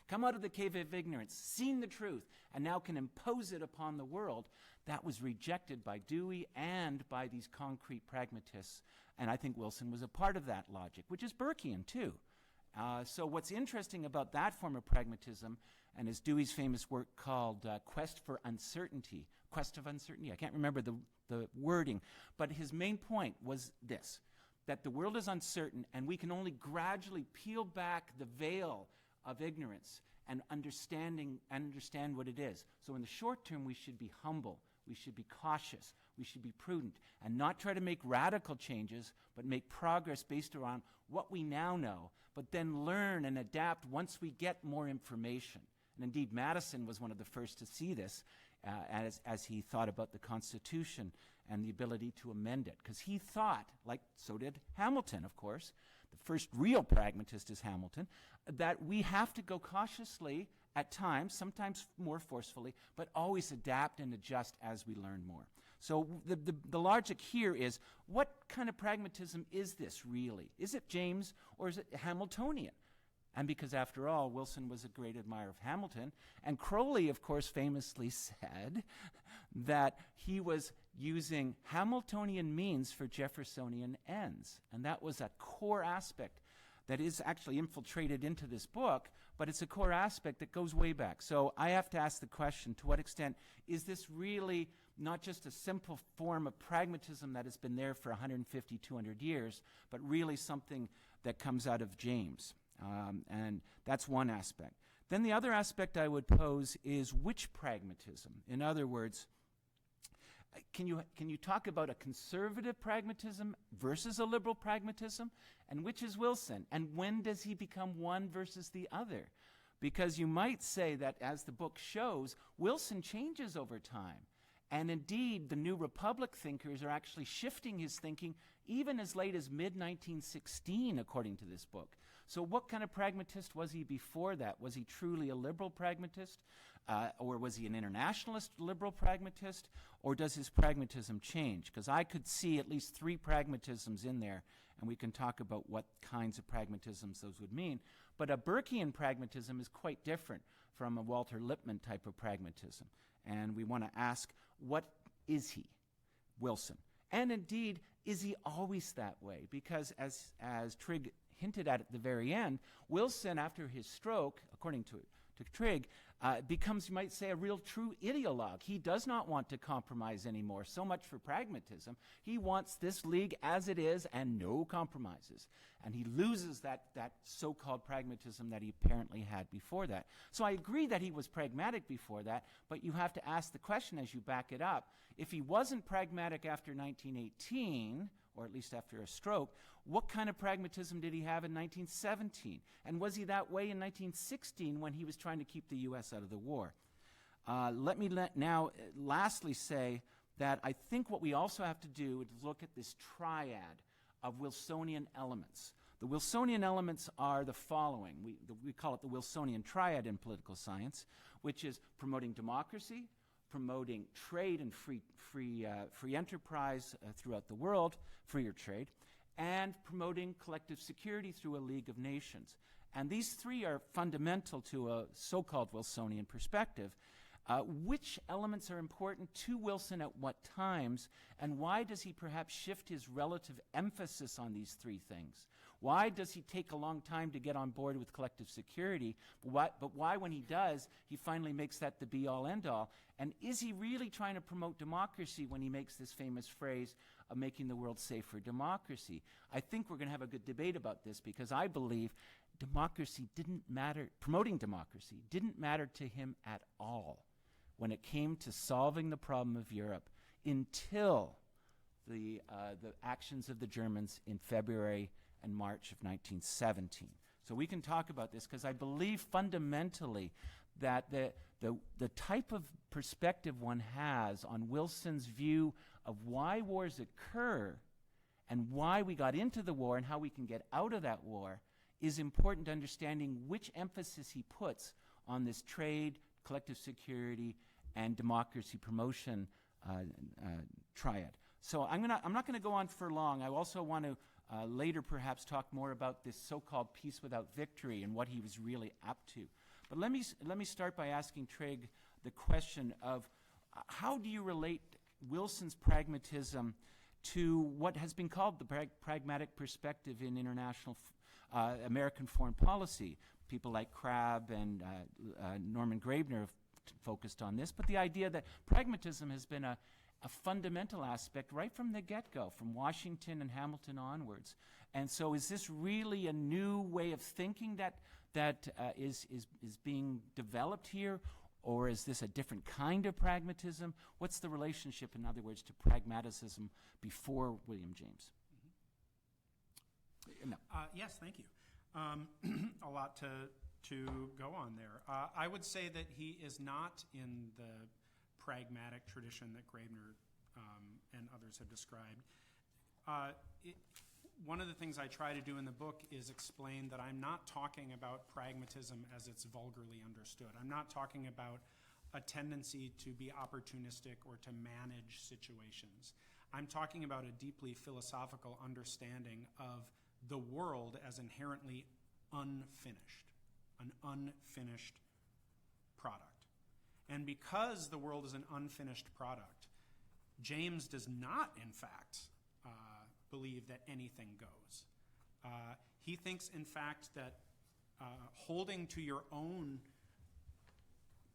come out of the cave of ignorance, seen the truth, and now can impose it upon the world, that was rejected by Dewey and by these concrete pragmatists. And I think Wilson was a part of that logic, which is Burkean too. So what's interesting about that form of pragmatism, and is Dewey's famous work called Quest of Uncertainty, I can't remember the wording, but his main point was this, that the world is uncertain and we can only gradually peel back the veil of ignorance and understand what it is. So in the short term, we should be humble, we should be cautious, we should be prudent, and not try to make radical changes, but make progress based around what we now know, but then learn and adapt once we get more information. And indeed, Madison was one of the first to see this as he thought about the Constitution and the ability to amend it. Because he thought, like so did Hamilton, of course, the first real pragmatist is Hamilton, that we have to go cautiously at times, sometimes more forcefully, but always adapt and adjust as we learn more. So the logic here is, what kind of pragmatism is this really? Is it James or is it Hamiltonian? And because after all, Wilson was a great admirer of Hamilton, and Crowley, of course, famously said that he was using Hamiltonian means for Jeffersonian ends. And that was a core aspect that is actually infiltrated into this book, but it's a core aspect that goes way back. So I have to ask the question, to what extent is this really not just a simple form of pragmatism that has been there for 150, 200 years, but really something that comes out of James? And that's one aspect. Then the other aspect I would pose is which pragmatism? In other words, can you talk about a conservative pragmatism versus a liberal pragmatism? And which is Wilson? And when does he become one versus the other? Because you might say that, as the book shows, Wilson changes over time. And indeed, the New Republic thinkers are actually shifting his thinking even as late as mid-1916, according to this book. So what kind of pragmatist was he before that? Was he truly a liberal pragmatist? Or was he an internationalist liberal pragmatist? Or does his pragmatism change? Because I could see at least 3 pragmatisms in there, and we can talk about what kinds of pragmatisms those would mean. But a Burkean pragmatism is quite different from a Walter Lippmann type of pragmatism. And we want to ask, what is he, Wilson? And indeed, is he always that way? Because as Trigg hinted at the very end, Wilson, after his stroke, according to Trigg, becomes, you might say, a real true ideologue. He does not want to compromise anymore. So much for pragmatism. He wants this league as it is and no compromises. And he loses that so-called pragmatism that he apparently had before that. So I agree that he was pragmatic before that, but you have to ask the question as you back it up. If he wasn't pragmatic after 1918, or at least after a stroke, what kind of pragmatism did he have in 1917? And was he that way in 1916 when he was trying to keep the U.S. out of the war? Let me now lastly say that I think what we also have to do is look at this triad of Wilsonian elements. The Wilsonian elements are the following. We call it the Wilsonian triad in political science, which is promoting democracy, promoting trade and free enterprise throughout the world, freer trade, and promoting collective security through a League of Nations. And these 3 are fundamental to a so-called Wilsonian perspective. Which elements are important to Wilson at what times, and why does he perhaps shift his relative emphasis on these 3 things? Why does he take a long time to get on board with collective security, but why, when he does, he finally makes that the be-all, end-all? And is he really trying to promote democracy when he makes this famous phrase of making the world safe for democracy? I think we're going to have a good debate about this, because I believe democracy didn't matter, promoting democracy didn't matter to him at all when it came to solving the problem of Europe until the actions of the Germans in February and March of 1917. So we can talk about this, because I believe fundamentally that the type of perspective one has on Wilson's view of why wars occur and why we got into the war and how we can get out of that war is important to understanding which emphasis he puts on this trade, collective security, and democracy promotion triad. So I'm not going to go on for long. I also want to later perhaps talk more about this so-called peace without victory and what he was really up to. But let me start by asking Trigg the question of how do you relate Wilson's pragmatism to what has been called the pragmatic perspective in international American foreign policy? People like Crabb and Norman Graebner have focused on this, but the idea that pragmatism has been a fundamental aspect right from the get-go, from Washington and Hamilton onwards. And so is this really a new way of thinking that is being developed here, or is this a different kind of pragmatism? What's the relationship, in other words, to pragmatism before William James? No. Yes, thank you. A lot to go on there. I would say that he is not in the pragmatic tradition that Graebner and others have described. One of the things I try to do in the book is explain that I'm not talking about pragmatism as it's vulgarly understood. I'm not talking about a tendency to be opportunistic or to manage situations. I'm talking about a deeply philosophical understanding of the world as inherently unfinished, an unfinished product. And because the world is an unfinished product, James does not, in fact, believe that anything goes. He thinks, in fact, that holding to your own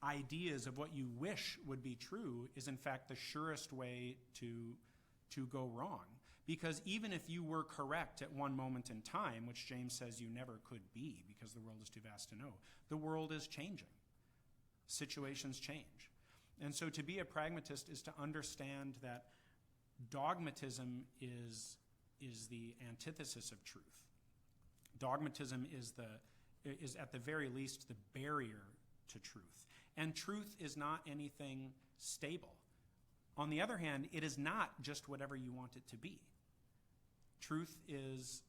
ideas of what you wish would be true is, in fact, the surest way to go wrong. Because even if you were correct at one moment in time, which James says you never could be because the world is too vast to know, the world is changing. Situations change. And so to be a pragmatist is to understand that dogmatism is the antithesis of truth. Dogmatism is at the very least the barrier to truth. And truth is not anything stable. On the other hand, it is not just whatever you want it to be. Truth is,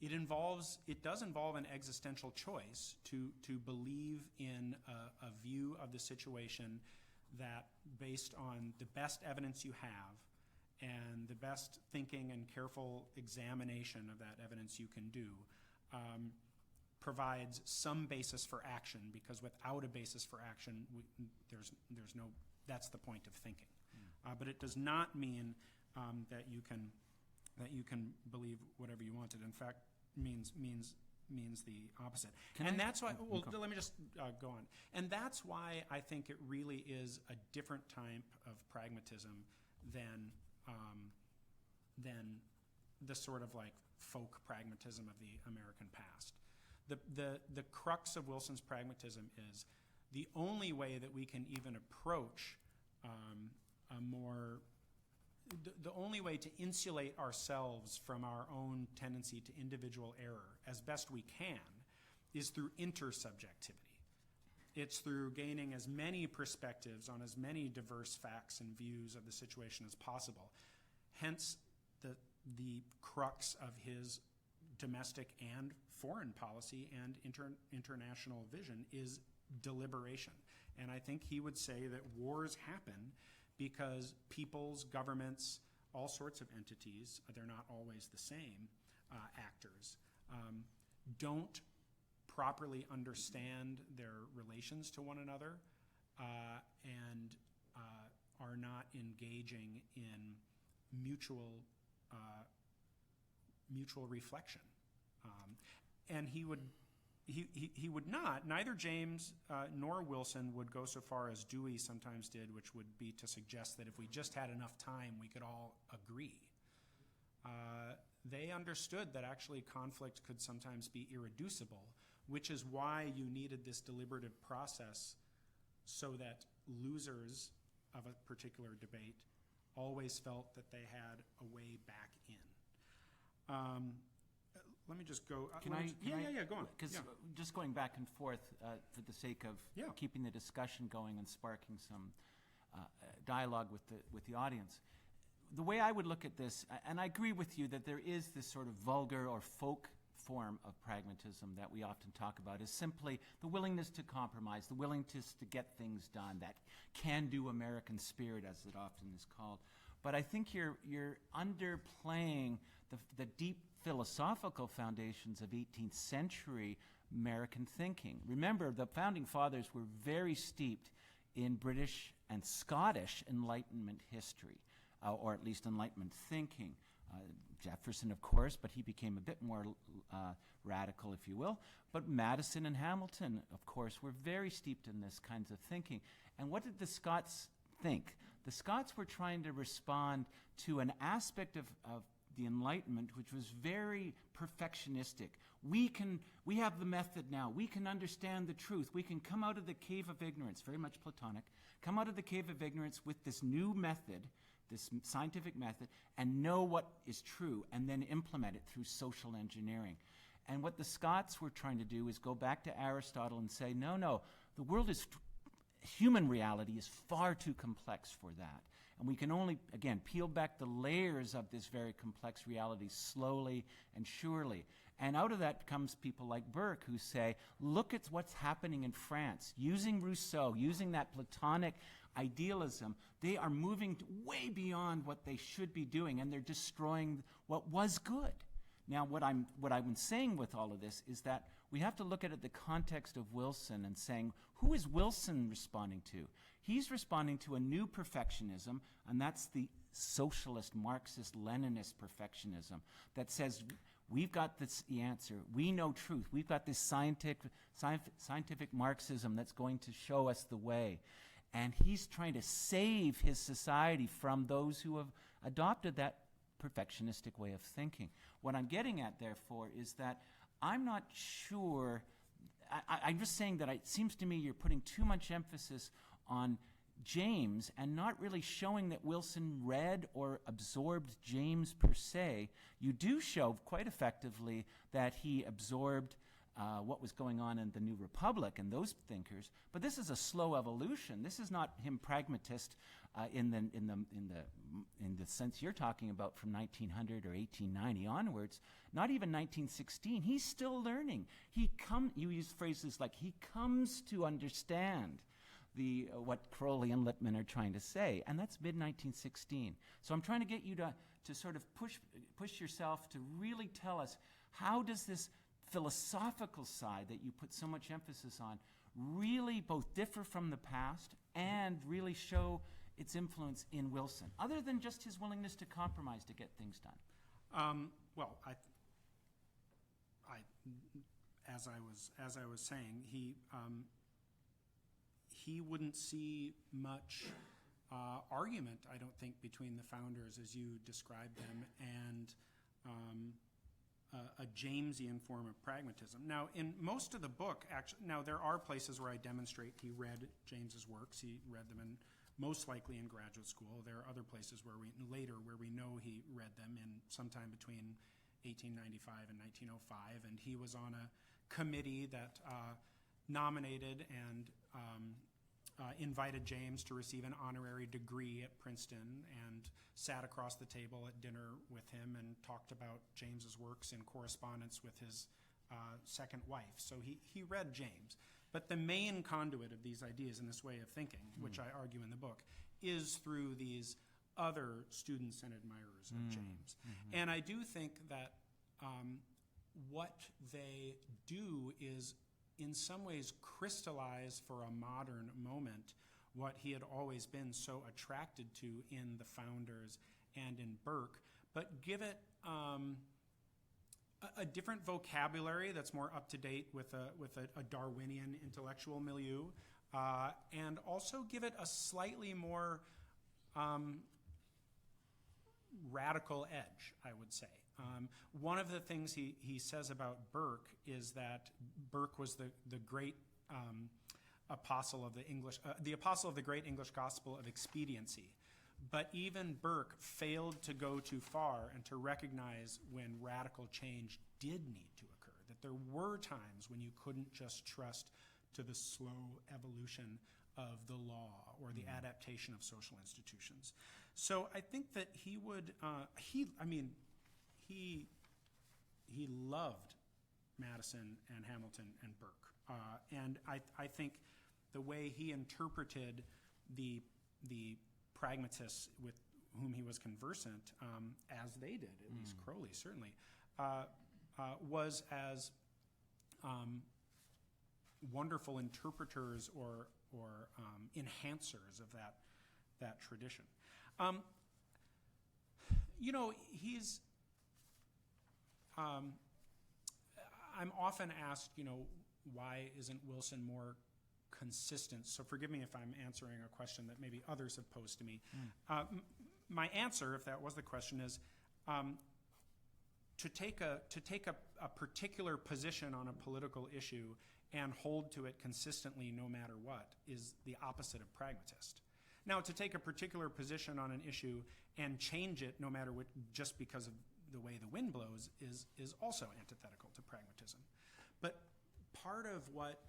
it does involve an existential choice to believe in a view of the situation that, based on the best evidence you have and the best thinking and careful examination of that evidence you can do, provides some basis for action, because without a basis for action, there's no, that's the point of thinking. But it does not mean that you can believe whatever you want. It in fact means the opposite. That's why. Well, let me just go on. And that's why I think it really is a different type of pragmatism than the sort of like folk pragmatism of the American past. The crux of Wilson's pragmatism is the only way that we can even approach the only way to insulate ourselves from our own tendency to individual error as best we can is through intersubjectivity. It's through gaining as many perspectives on as many diverse facts and views of the situation as possible. Hence, the crux of his domestic and foreign policy and international vision is deliberation. And I think he would say that wars happen because peoples, governments, all sorts of entities, they're not always the same actors, don't properly understand their relations to one another and are not engaging in mutual reflection. And he would not, neither James nor Wilson would go so far as Dewey sometimes did, which would be to suggest that if we just had enough time, we could all agree. They understood that actually conflict could sometimes be irreducible, which is why you needed this deliberative process so that losers of a particular debate always felt that they had a way back in. Let me just go. Go on. Because just going back and forth for the sake of keeping the discussion going and sparking some dialogue with the audience. The way I would look at this, and I agree with you that there is this sort of vulgar or folk form of pragmatism that we often talk about, is simply the willingness to compromise, the willingness to get things done, that can-do American spirit, as it often is called. But I think you're underplaying the deep philosophical foundations of 18th century American thinking. Remember, the Founding Fathers were very steeped in British and Scottish Enlightenment history, or at least Enlightenment thinking. Jefferson, of course, but he became a bit more radical, if you will. But Madison and Hamilton, of course, were very steeped in this kinds of thinking. And what did the Scots think? The Scots were trying to respond to an aspect of the Enlightenment which was very perfectionistic. We have the method now. We can understand the truth. We can come out of the cave of ignorance, very much Platonic, come out of the cave of ignorance with this new method, this scientific method, and know what is true, and then implement it through social engineering. And what the Scots were trying to do is go back to Aristotle and say, no, the world is, human reality is far too complex for that. And we can only, again, peel back the layers of this very complex reality slowly and surely. And out of that comes people like Burke who say, look at what's happening in France. Using Rousseau, using that Platonic idealism, they are moving way beyond what they should be doing, and they're destroying what was good. Now, what I'm saying with all of this is that we have to look at it in the context of Wilson and saying, who is Wilson responding to? He's responding to a new perfectionism, and that's the socialist, Marxist, Leninist perfectionism that says, we've got this the answer. We know truth. We've got this scientific Marxism that's going to show us the way. And he's trying to save his society from those who have adopted that perfectionistic way of thinking. What I'm getting at, therefore, is that I'm not sure, I'm just saying that it seems to me you're putting too much emphasis on James and not really showing that Wilson read or absorbed James per se. You do show quite effectively that he absorbed what was going on in the New Republic and those thinkers, but this is a slow evolution. This is not him pragmatist in the sense you're talking about from 1900 or 1890 onwards. Not even 1916. He's still learning. You use phrases like he comes to understand what Crowley and Lippmann are trying to say, and that's mid-1916. So I'm trying to get you to sort of push yourself to really tell us, how does this philosophical side that you put so much emphasis on really both differ from the past and really show its influence in Wilson, other than just his willingness to compromise to get things done? Well, as I was saying, he wouldn't see much argument, I don't think, between the founders as you described them and a Jamesian form of pragmatism. Now, in most of the book, now there are places where I demonstrate he read James's works. He read them most likely in graduate school. There are other places where we know he read them in sometime between 1895 and 1905, and he was on a committee that nominated and invited James to receive an honorary degree at Princeton, and sat across the table at dinner with him and talked about James's works in correspondence with his second wife. So he read James. But the main conduit of these ideas and this way of thinking, which I argue in the book, is through these other students and admirers of James. And I do think that what they do is in some ways crystallize for a modern moment what he had always been so attracted to in the founders and in Burke, but give it a different vocabulary that's more up to date with a Darwinian intellectual milieu, and also give it a slightly more radical edge, I would say. One of the things he says about Burke is that Burke was the great apostle of the apostle of the great English gospel of expediency. But even Burke failed to go too far and to recognize when radical change did need to occur, that there were times when you couldn't just trust to the slow evolution of the law or the adaptation of social institutions. So I think that he would, he loved Madison and Hamilton and Burke. And I think the way he interpreted the pragmatists with whom he was conversant, as they did, at least Crowley certainly, was as wonderful interpreters or enhancers of that tradition. He's. I'm often asked, why isn't Wilson more consistent? So forgive me if I'm answering a question that maybe others have posed to me. My answer, if that was the question, is to take a particular position on a political issue and hold to it consistently no matter what is the opposite of pragmatist. Now, to take a particular position on an issue and change it no matter what, just because of the way the wind blows, is also antithetical to pragmatism. But part of what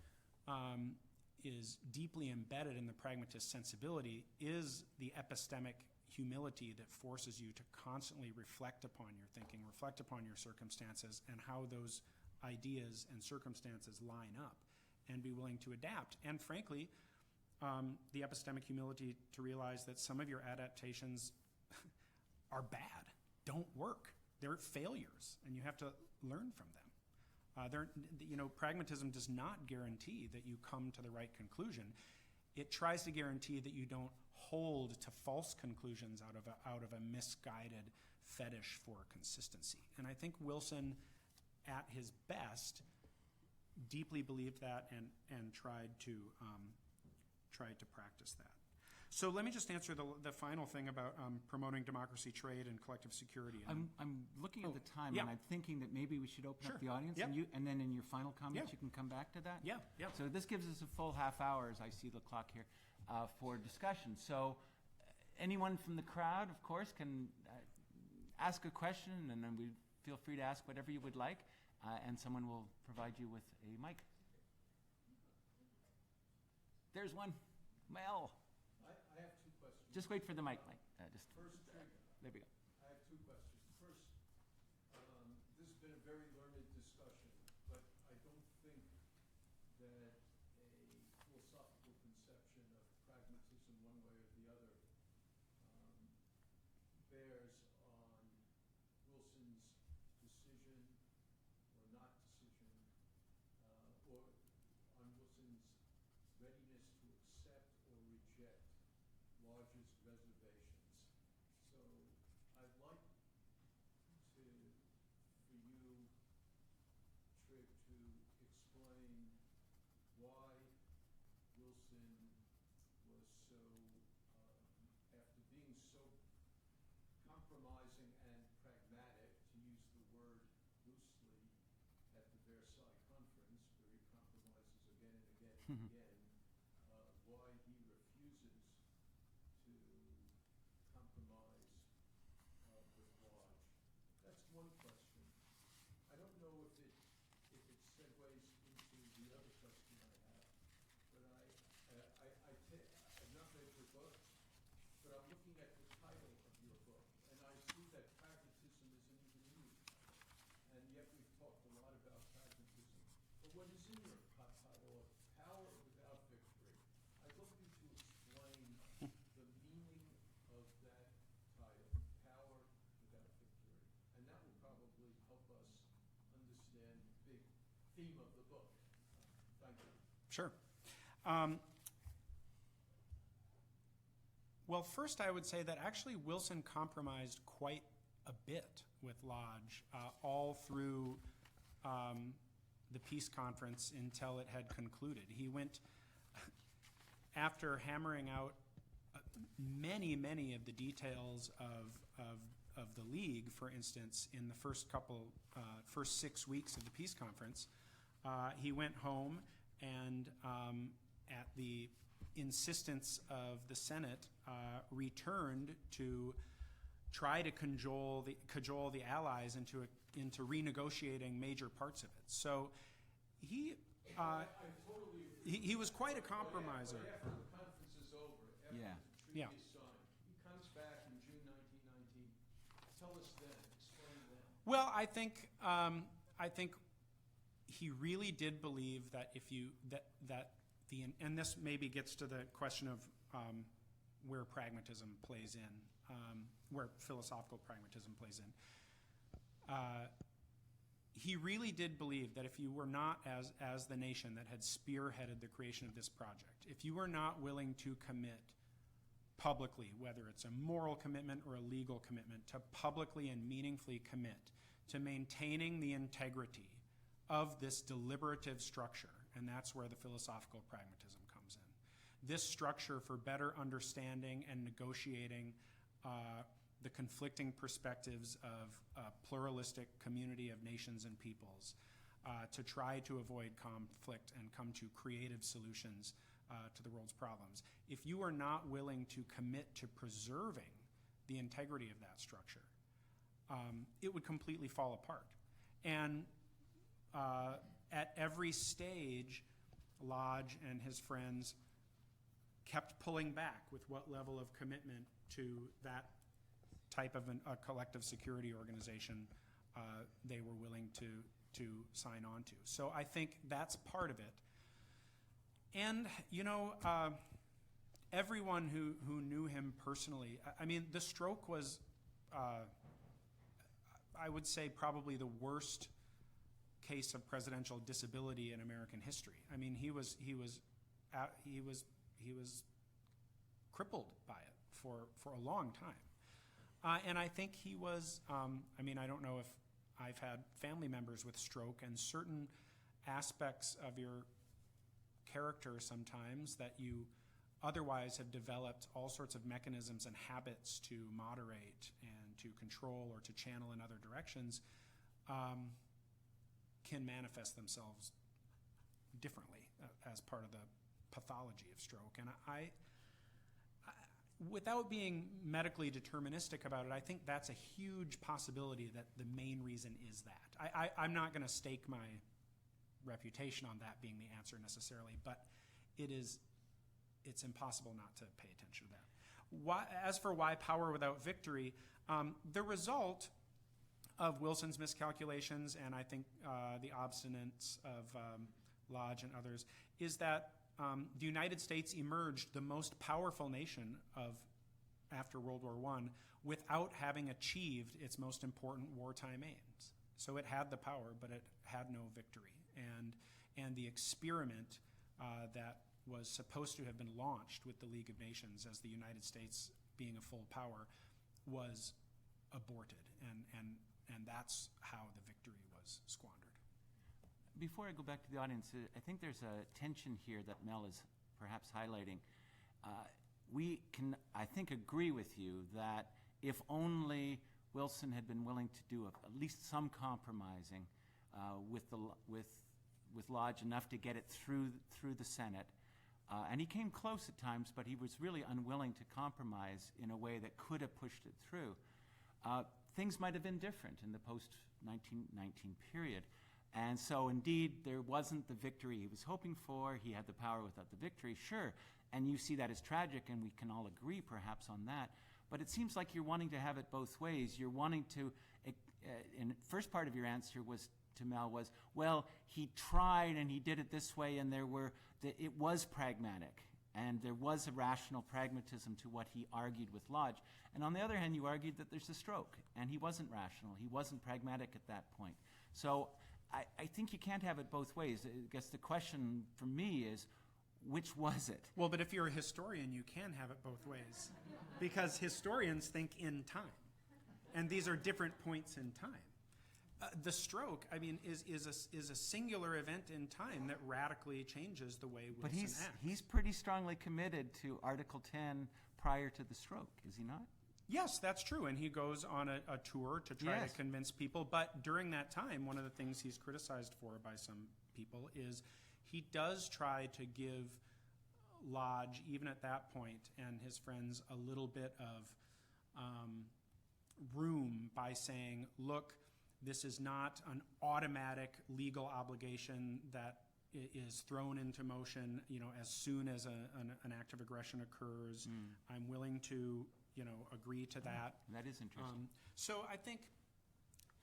is deeply embedded in the pragmatist sensibility is the epistemic humility that forces you to constantly reflect upon your thinking, reflect upon your circumstances, and how those ideas and circumstances line up, and be willing to adapt. And frankly, the epistemic humility to realize that some of your adaptations are bad, don't work. They're failures, and you have to learn from them. Pragmatism does not guarantee that you come to the right conclusion. It tries to guarantee that you don't hold to false conclusions out of a misguided fetish for consistency. And I think Wilson, at his best, deeply believed that and tried to tried to practice that. So let me just answer the final thing about promoting democracy, trade, and collective security. I'm looking at the time, yeah. and I'm thinking that maybe we should open up the audience, Yep. and then in your final comments, Yeah. you can come back to that. Yeah, yeah. So this gives us a full half hour, as I see the clock here, for discussion. So anyone from the crowd, of course, can ask a question, and then we feel free to ask whatever you would like, and someone will provide you with a mic. There's one. Mel. I have two questions. Just wait for the mic, Mike. First, There we go. I have two questions. First, this has been a very learned discussion, but I don't think that a philosophical conception of pragmatism one way or the other bears on Wilson's decision or not decision, or on Wilson's readiness to accept or reject Lodge's reservations. So I'd like for you, Trig, to explain why Wilson was so, after being so compromising and pragmatic, to use the word loosely, at the Versailles Conference, where he compromises again and again and again, why he refuses to compromise with Lodge. That's one question. I don't know if it segues into the other question I have, but I've not read your book, but I'm looking at the title of your book, and I see that pragmatism isn't even in your title, and yet we've talked a lot about pragmatism. But what is in your title of Power Without Victory? I'd love you to explain the meaning of that title, Power Without Victory, and that will probably help us understand the big theme of the book. Thank you. Sure. Well, first I would say that actually Wilson compromised quite a bit with Lodge all through the peace conference until it had concluded. He went, after hammering out many of the details of the League, for instance, in the first 6 weeks of the peace conference, he went home and at the insistence of the Senate, returned to try to cajole the Allies into renegotiating major parts of it. So he was quite a compromiser. But after the conference is over, after Yeah. the treaty Yeah. is signed, he comes back in June 1919. Tell us then, explain then. Well, I think he really did believe that and this maybe gets to the question of where pragmatism plays in, where philosophical pragmatism plays in. He really did believe that if you were not, as the nation that had spearheaded the creation of this project, if you were not willing to commit publicly, whether it's a moral commitment or a legal commitment, to publicly and meaningfully commit to maintaining the integrity of this deliberative structure, and that's where the philosophical pragmatism comes in. This structure for better understanding and negotiating the conflicting perspectives of a pluralistic community of nations and peoples, to try to avoid conflict and come to creative solutions to the world's problems. If you are not willing to commit to preserving the integrity of that structure, it would completely fall apart. And at every stage, Lodge and his friends kept pulling back with what level of commitment to that type of a collective security organization they were willing to sign on to. So I think that's part of it. And, everyone who knew him personally, I mean, the stroke was, I would say, probably the worst case of presidential disability in American history. I mean, he was crippled by it for a long time. And I think he was, I don't know if I've had family members with stroke, and certain aspects of your character sometimes that you otherwise have developed all sorts of mechanisms and habits to moderate and to control or to channel in other directions, can manifest themselves differently as part of the pathology of stroke. And I, without being medically deterministic about it, I think that's a huge possibility that the main reason is that. I'm not going to stake my reputation on that being the answer necessarily, but it's impossible not to pay attention to that. As for why power without victory, the result of Wilson's miscalculations, and I think the obstinance of Lodge and others, is that the United States emerged the most powerful nation after World War I without having achieved its most important wartime aims. So it had the power, but it had no victory. And the experiment that was supposed to have been launched with the League of Nations as the United States being a full power was aborted, and that's how the victory was squandered. Before I go back to the audience, I think there's a tension here that Mel is perhaps highlighting. We can, I think, agree with you that if only Wilson had been willing to do at least some compromising with Lodge, enough to get it through the Senate, and he came close at times, but he was really unwilling to compromise in a way that could have pushed it through. Things might have been different in the post-1919 period. And so, indeed, there wasn't the victory he was hoping for. He had the power without the victory, sure. And you see that as tragic, and we can all agree perhaps on that. But it seems like you're wanting to have it both ways. You're wanting to, in the first part of your answer was to Mel was, well, he tried and he did it this way, and it was pragmatic. And there was a rational pragmatism to what he argued with Lodge. And on the other hand, you argued that there's a stroke, and he wasn't rational. He wasn't pragmatic at that point. So I think you can't have it both ways. I guess the question for me is, which was it? Well, but if you're a historian, you can have it both ways. Because historians think in time. And these are different points in time. The stroke, I mean, is a singular event in time that radically changes the way Wilson acts. But he's pretty strongly committed to Article 10 prior to the stroke, is he not? Yes, that's true, and he goes on a tour to try to convince people, but during that time, one of the things he's criticized for by some people is he does try to give Lodge, even at that point, and his friends a little bit of room by saying, look, this is not an automatic legal obligation that is thrown into motion, as soon as an act of aggression occurs. I'm willing to agree to that. That is interesting. So I think,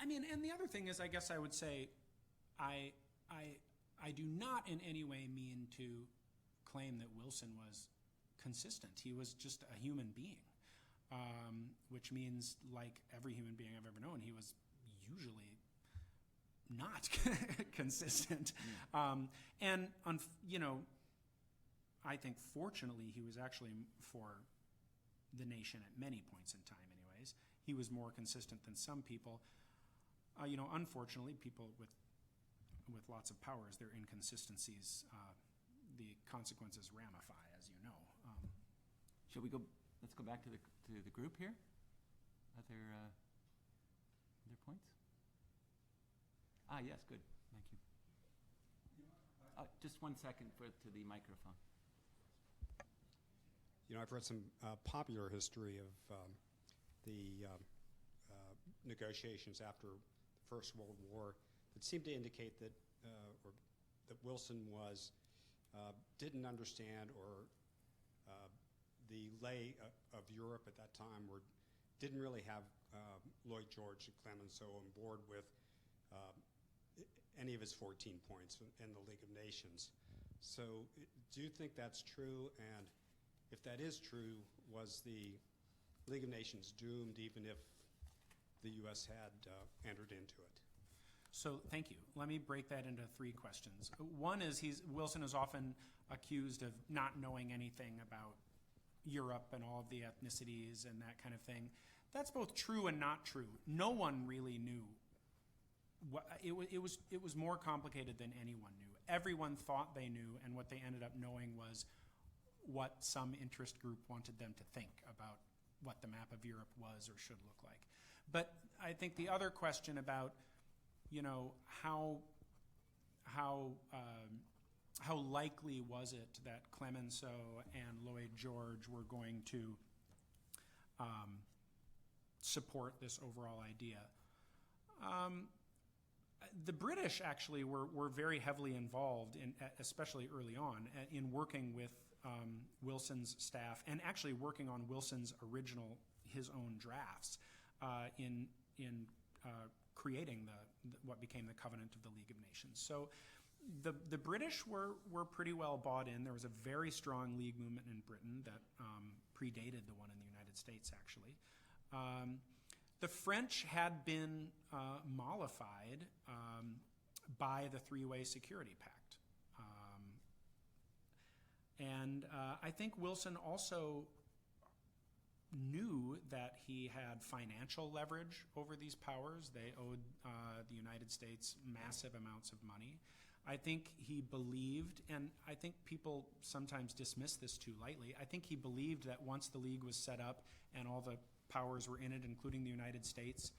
and the other thing is, I guess I would say, I do not in any way mean to claim that Wilson was consistent. He was just a human being, which means, like every human being I've ever known, he was usually not consistent. I think fortunately he was actually, for the nation at many points in time anyways, he was more consistent than some people. Unfortunately, people with lots of powers, their inconsistencies, the consequences ramify, as you know. Shall we go? Let's go back to the group here. Other points? Yes, good. Thank you. Just 1 second to the microphone. I've read some popular history of the negotiations after the First World War that seem to indicate that Wilson didn't understand, or the lay of Europe at that time didn't really have Lloyd George and Clemenceau on board with any of his 14 points in the League of Nations. So do you think that's true? And if that is true, was the League of Nations doomed even if the U.S. had entered into it? So thank you. Let me break that into 3 questions. One is Wilson is often accused of not knowing anything about Europe and all of the ethnicities and that kind of thing. That's both true and not true. No one really knew. It was more complicated than anyone knew. Everyone thought they knew, and what they ended up knowing was what some interest group wanted them to think about what the map of Europe was or should look like. But I think the other question about, how likely was it that Clemenceau and Lloyd George were going to support this overall idea? The British actually were very heavily involved, especially early on, in working with Wilson's staff and actually working on Wilson's his own drafts in creating what became the Covenant of the League of Nations. So the British were pretty well bought in. There was a very strong League movement in Britain that predated the one in the United States, actually. The French had been mollified by the Three-Way Security Pact. And I think Wilson also knew that he had financial leverage over these powers. They owed the United States massive amounts of money. I think he believed, and I think people sometimes dismiss this too lightly, I think he believed that once the League was set up and all the powers were in it, including the United States,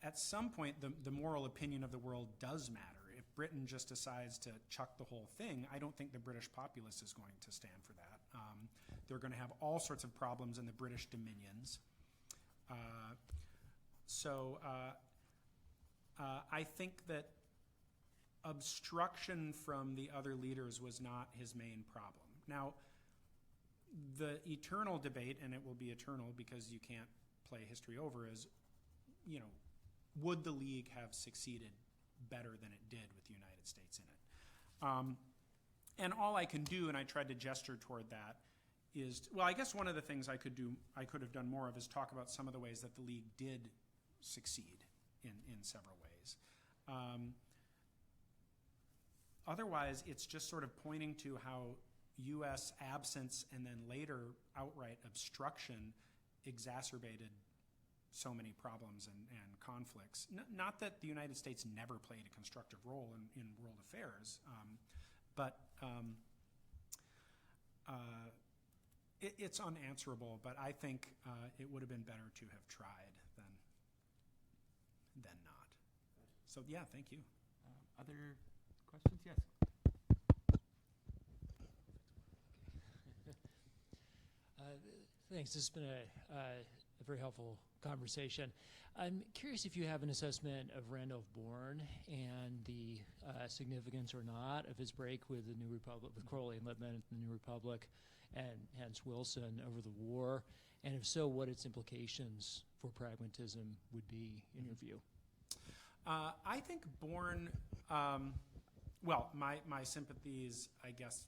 at some point the moral opinion of the world does matter. If Britain just decides to chuck the whole thing, I don't think the British populace is going to stand for that. They're going to have all sorts of problems in the British dominions. So I think that obstruction from the other leaders was not his main problem. Now, the eternal debate, and it will be eternal because you can't play history over, is, would the League have succeeded better than it did with the United States in it? And all I can do, and I tried to gesture toward that, is, I guess one of the things I could have done more of is talk about some of the ways that the League did succeed in several ways. Otherwise, it's just sort of pointing to how U.S. absence and then later outright obstruction exacerbated so many problems and conflicts. Not that the United States never played a constructive role in world affairs, but it's unanswerable. But I think it would have been better to have tried than not. So yeah, thank you. Other questions? Yes. Thanks. This has been a very helpful conversation. I'm curious if you have an assessment of Randolph Bourne and the significance or not of his break with the New Republic, with Crowley and Lippmann, the New Republic, and hence Wilson over the war, and if so, what its implications for pragmatism would be in your view. I think Bourne, my sympathies, I guess,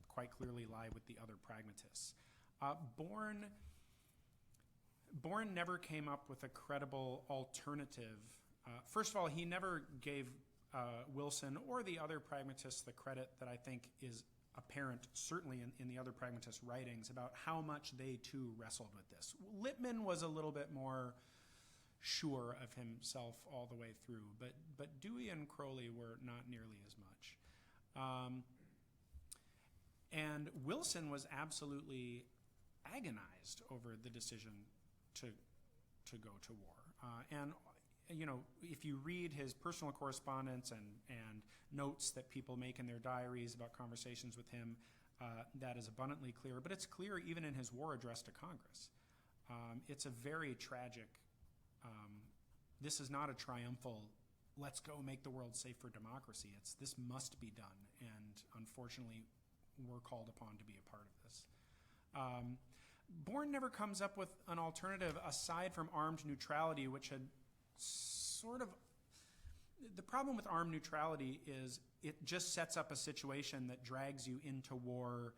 quite clearly lie with the other pragmatists. Bourne never came up with a credible alternative. First of all, he never gave Wilson or the other pragmatists the credit that I think is apparent, certainly in the other pragmatist writings, about how much they too wrestled with this. Lippmann was a little bit more sure of himself all the way through, but Dewey and Crowley were not nearly as much. And Wilson was absolutely agonized over the decision to go to war. And if you read his personal correspondence and notes that people make in their diaries about conversations with him, that is abundantly clear. But it's clear even in his war address to Congress. It's a very tragic. This is not a triumphal, let's go make the world safe for democracy. It's this must be done, and unfortunately, we're called upon to be a part of this. Bourne never comes up with an alternative aside from armed neutrality, which had sort of... The problem with armed neutrality is it just sets up a situation that drags you into war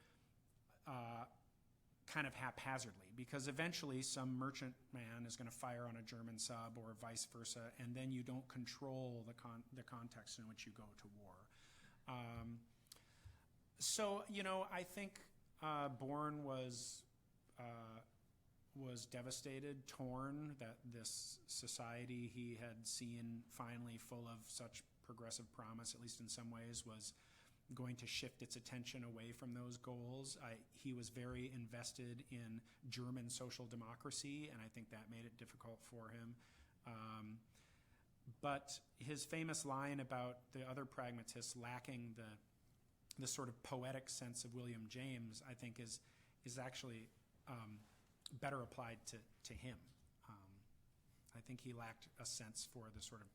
kind of haphazardly, because eventually some merchant man is going to fire on a German sub or vice versa, and then you don't control the context in which you go to war. So, I think Bourne was devastated, torn, that this society he had seen finally full of such progressive promise, at least in some ways, going to shift its attention away from those goals. He was very invested in German social democracy, and I think that made it difficult for him. But his famous line about the other pragmatists lacking the sort of poetic sense of William James, I think is actually better applied to him. I think he lacked a sense for the sort of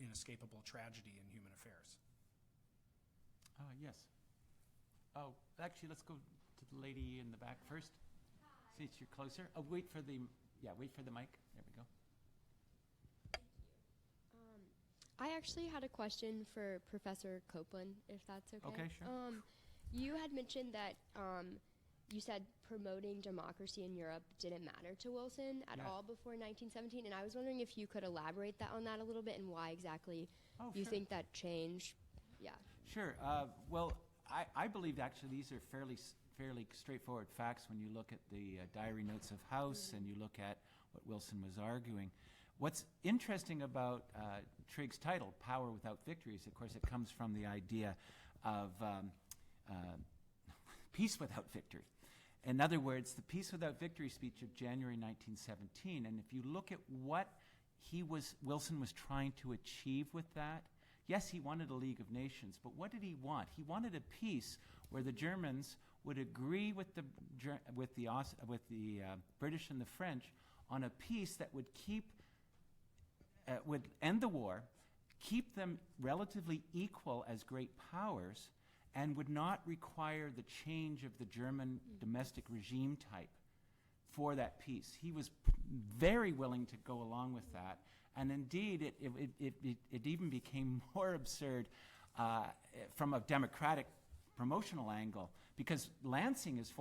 inescapable tragedy in human affairs. Yes. Oh, actually, let's go to the lady in the back first. Since you're closer. Oh, wait for the mic. There we go. I actually had a question for Professor Copeland, if that's okay. Okay, sure. You had mentioned that you said promoting democracy in Europe didn't matter to Wilson at all before 1917, and I was wondering if you could elaborate on that a little bit and why exactly you think that changed. Yeah. Sure. Well, I believe actually these are fairly straightforward facts when you look at the diary notes of House and you look at what Wilson was arguing. What's interesting about Trigg's title, Power Without Victory, is, of course, it comes from the idea of peace without victory. In other words, the Peace Without Victory speech of January 1917, and if you look at what Wilson was trying to achieve with that, yes, he wanted a League of Nations, but what did he want? He wanted a peace where the Germans would agree with the British and the French on a peace that would would end the war, keep them relatively equal as great powers, and would not require the change of the German domestic regime type for that peace. He was very willing to go along with that, and indeed it even became more absurd from a democratic promotional angle, because Lansing, his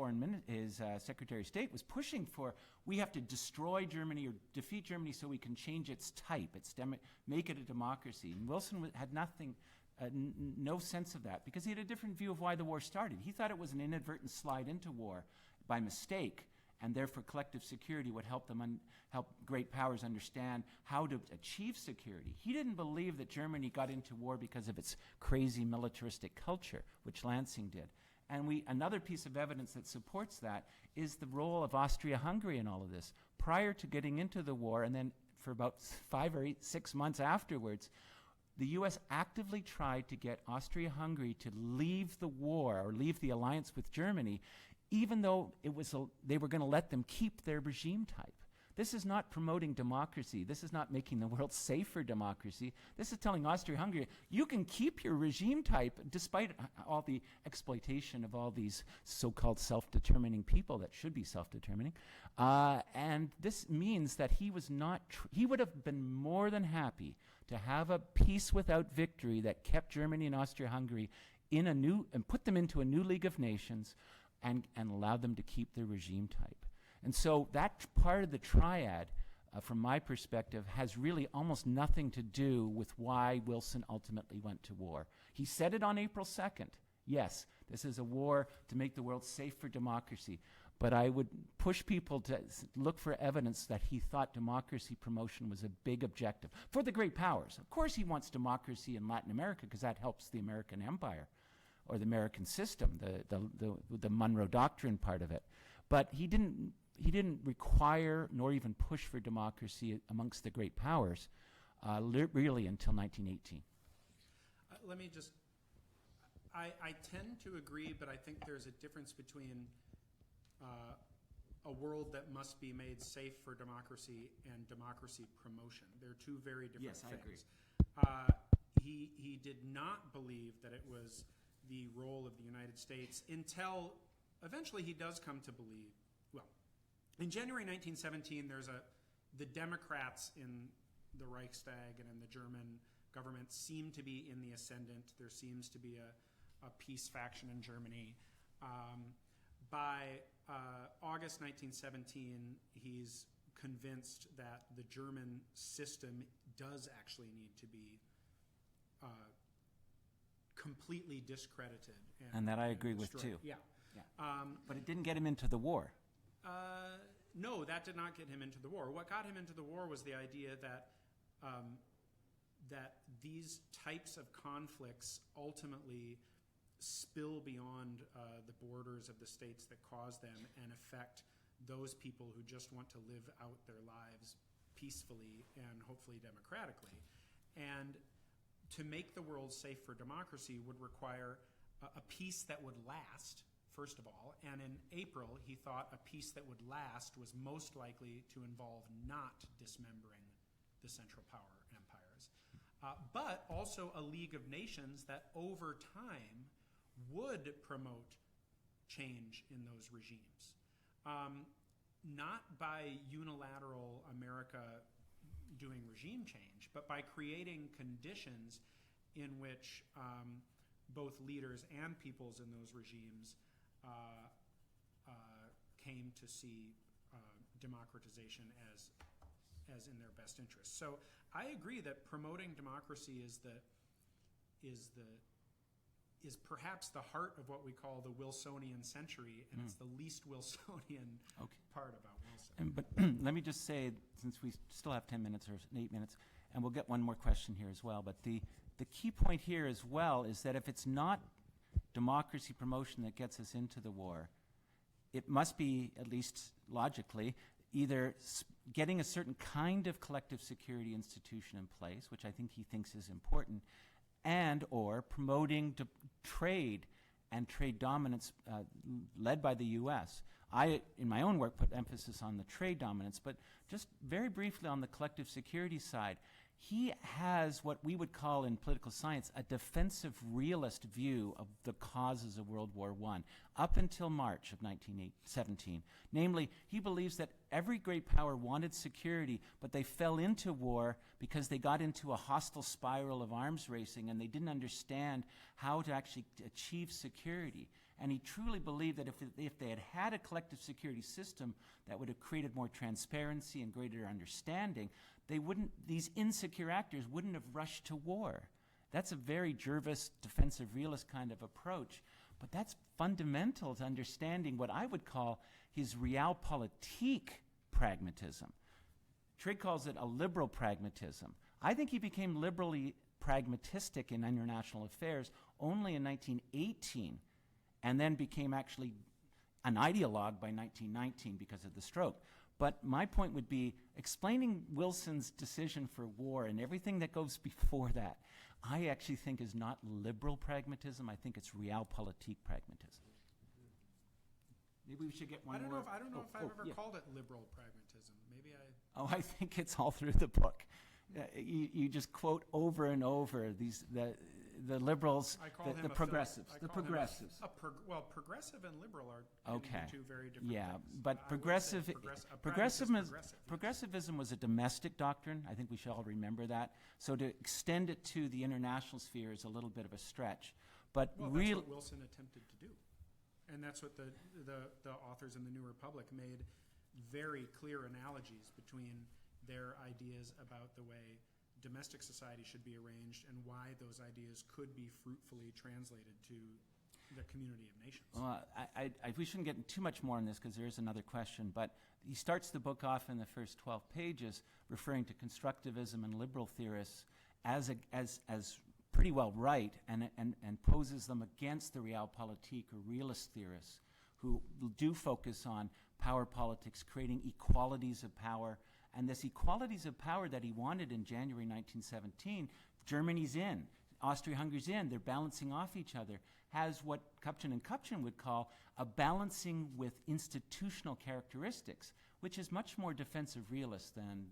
Secretary of State, was pushing for, we have to destroy Germany or defeat Germany so we can change its type, make it a democracy. And Wilson had no sense of that, because he had a different view of why the war started. He thought it was an inadvertent slide into war by mistake, and therefore collective security would help great powers understand how to achieve security. He didn't believe that Germany got into war because of its crazy militaristic culture, which Lansing did. And another piece of evidence that supports that is the role of Austria-Hungary in all of this. Prior to getting into the war, and then for about 5 or 6 months afterwards, the U.S. actively tried to get Austria-Hungary to leave the war or leave the alliance with Germany, even though they were going to let them keep their regime type. This is not promoting democracy. This is not making the world safe for democracy. This is telling Austria-Hungary, you can keep your regime type despite all the exploitation of all these so-called self-determining people that should be self-determining. And this means that he would have been more than happy to have a peace without victory that kept Germany and Austria-Hungary and put them into a new League of Nations and allowed them to keep their regime type. And so that part of the triad, from my perspective, has really almost nothing to do with why Wilson ultimately went to war. He said it on April 2nd. Yes, this is a war to make the world safe for democracy. But I would push people to look for evidence that he thought democracy promotion was a big objective for the great powers. Of course he wants democracy in Latin America because that helps the American empire or the American system, the Monroe Doctrine part of it. But he didn't require nor even push for democracy amongst the great powers really until 1918. Let me just, I tend to agree, but I think there's a difference between a world that must be made safe for democracy and democracy promotion. They're two very different things. Yes, I agree. He did not believe that it was the role of the United States until eventually he does come to believe, well, in January 1917, the Democrats in the Reichstag and in the German government seem to be in the ascendant. There seems to be a peace faction in Germany. By August 1917, he's convinced that the German system does actually need to be completely discredited. And that I agree with destroyed. too. Yeah. But it didn't get him into the war. No, that did not get him into the war. What got him into the war was the idea that that these types of conflicts ultimately spill beyond the borders of the states that cause them and affect those people who just want to live out their lives peacefully and hopefully democratically. And to make the world safe for democracy would require a peace that would last, first of all. And in April, he thought a peace that would last was most likely to involve not dismembering the Central Power empires, but also a League of Nations that over time would promote change in those regimes. Not by unilateral America doing regime change, but by creating conditions in which both leaders and peoples in those regimes came to see democratization as in their best interest. So I agree that promoting democracy is perhaps the heart of what we call the Wilsonian century, and it's the least Wilsonian part about Wilson. But let me just say, since we still have 10 minutes or 8 minutes, and we'll get one more question here as well, but the key point here as well is that if it's not democracy promotion that gets us into the war, it must be, at least logically, either getting a certain kind of collective security institution in place, which I think he thinks is important, and or promoting trade and trade dominance led by the U.S. I, in my own work, put emphasis on the trade dominance, but just very briefly on the collective security side, he has what we would call in political science a defensive realist view of the causes of World War I up until March of 1917. Namely, he believes that every great power wanted security, but they fell into war because they got into a hostile spiral of arms racing and they didn't understand how to actually achieve security. And he truly believed that if they had had a collective security system that would have created more transparency and greater understanding, these insecure actors wouldn't have rushed to war. That's a very Jervis defensive realist kind of approach, but that's fundamental to understanding what I would call his realpolitik pragmatism. Trigg calls it a liberal pragmatism. I think he became liberally pragmatistic in international affairs only in 1918, and then became actually an ideologue by 1919 because of the stroke. But my point would be explaining Wilson's decision for war and everything that goes before that, I actually think is not liberal pragmatism. I think it's realpolitik pragmatism. Maybe we should get one more. I don't know if I've ever called it liberal pragmatism. Maybe I. Oh, I think it's all through the book. You just quote over and over the liberals, the progressives, progressives. Well, progressive and liberal are two very different things. But progressivism was a domestic doctrine. I think we should all remember that. So to extend it to the international sphere is a little bit of a stretch. But that's what Wilson attempted to do. And that's what the authors in the New Republic made very clear analogies between their ideas about the way domestic society should be arranged and why those ideas could be fruitfully translated to the community of nations. Well, we shouldn't get too much more on this because there is another question, but he starts the book off in the first 12 pages referring to constructivism and liberal theorists as pretty well right and poses them against the realpolitik or realist theorists who do focus on power politics, creating equalities of power. And this equalities of power that he wanted in January 1917, Germany's in, Austria-Hungary's in, they're balancing off each other, has what Kupchan and Kupchan would call a balancing with institutional characteristics, which is much more defensive realist than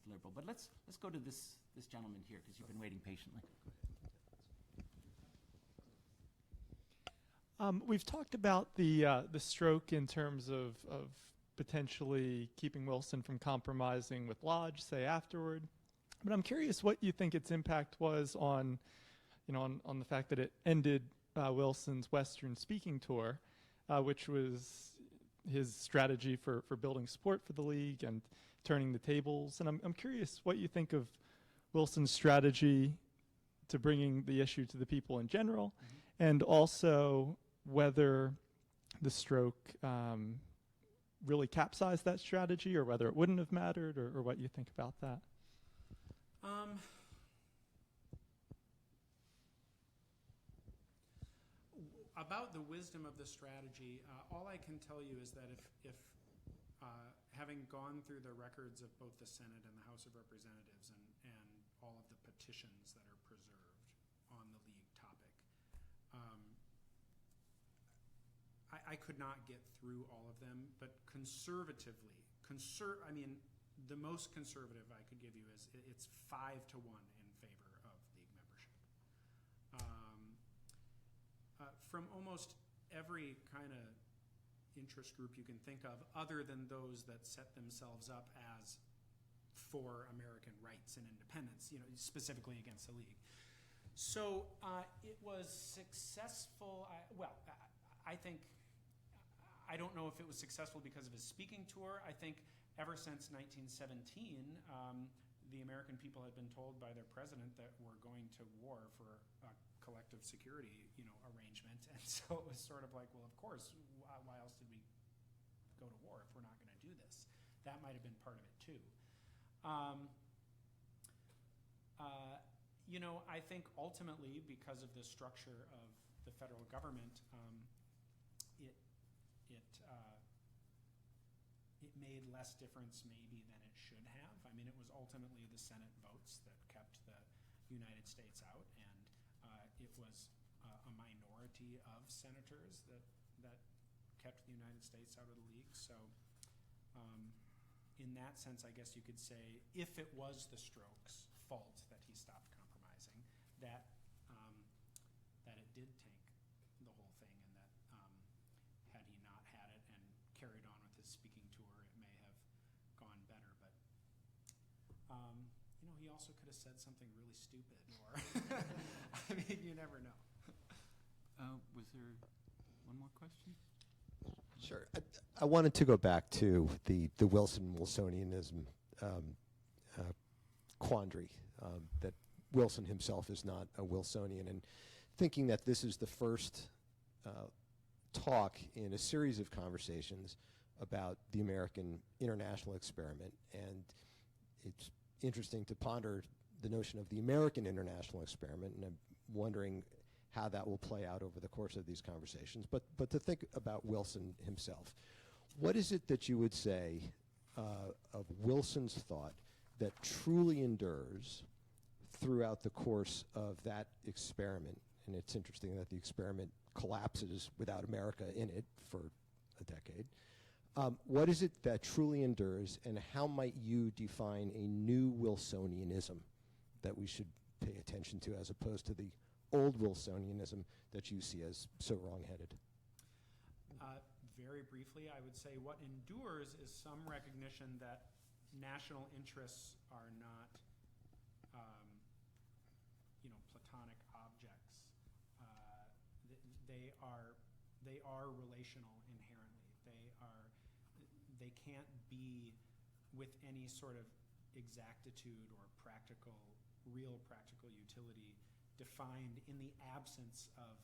liberal. But let's go to this gentleman here, because you've been waiting patiently. We've talked about the stroke in terms of potentially keeping Wilson from compromising with Lodge, say, afterward. But I'm curious what you think its impact was on the fact that it ended Wilson's Western speaking tour, which was his strategy for building support for the League and turning the tables. And I'm curious what you think of Wilson's strategy to bringing the issue to the people in general, and also whether the stroke really capsized that strategy, or whether it wouldn't have mattered, or what you think about that. About the wisdom of the strategy, all I can tell you is that if having gone through the records of both the Senate and the House of Representatives and all of the petitions that are preserved on the League topic, I could not get through all of them, but conservatively, I mean, the most conservative I could give you is it's 5-1 in favor of League membership. From almost every kind of interest group you can think of, other than those that set themselves up as for American rights and independence, you know, specifically against the League. So it was successful. I think, I don't know if it was successful because of his speaking tour. I think ever since 1917, the American people had been told by their president that we're going to war for a collective security, you know, arrangement, and so it was sort of like, well, of course, why else did we go to war if we're not going to do this? That might have been part of it too. You know, I think ultimately, because of the structure of the federal government, it made less difference maybe than it should have. I mean, it was ultimately the Senate votes that kept the United States out, and it was a minority of senators that kept the United States out of the League. So in that sense, I guess you could say, if it was the Strokes' fault that he stopped compromising, that it did tank the whole thing, and that had he not had it and carried on with his speaking tour, it may have gone better. But you know, he also could have said something really stupid, or I mean, you never know. Was there one more question? Sure. I wanted to go back to the Wilsonianism quandary, that Wilson himself is not a Wilsonian, and thinking that this is the first talk in a series of conversations about the American international experiment. And it's interesting to ponder the notion of the American international experiment, and I'm wondering how that will play out over the course of these conversations. But to think about Wilson himself, what is it that you would say of Wilson's thought that truly endures throughout the course of that experiment? And it's interesting that the experiment collapses without America in it for a decade. What is it that truly endures, and how might you define a new Wilsonianism that we should pay attention to, as opposed to the old Wilsonianism that you see as so wrong-headed? Very briefly, I would say what endures is some recognition that national interests are not, you know, platonic objects. They are relational inherently. They can't be with any sort of exactitude or real practical utility defined in the absence of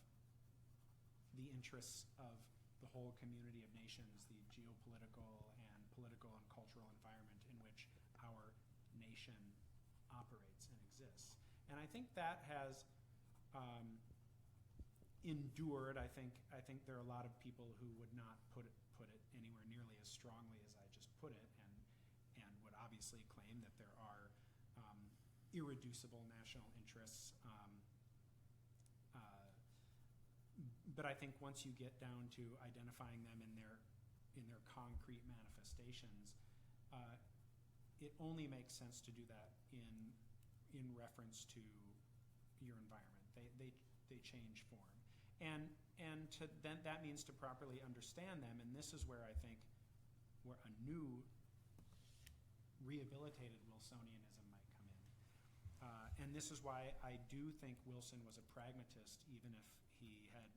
the interests of the whole community of nations, the geopolitical and political and cultural environment in which our nation operates and exists. And I think that has endured. I think there are a lot of people who would not put it anywhere nearly as strongly as I just put it, and would obviously claim that there are irreducible national interests. But I think once you get down to identifying them in their concrete manifestations, it only makes sense to do that in reference to your environment. They change form, and then that means to properly understand them. And this is where I think where a new rehabilitated Wilsonianism might come in. And this is why I do think Wilson was a pragmatist, even if he had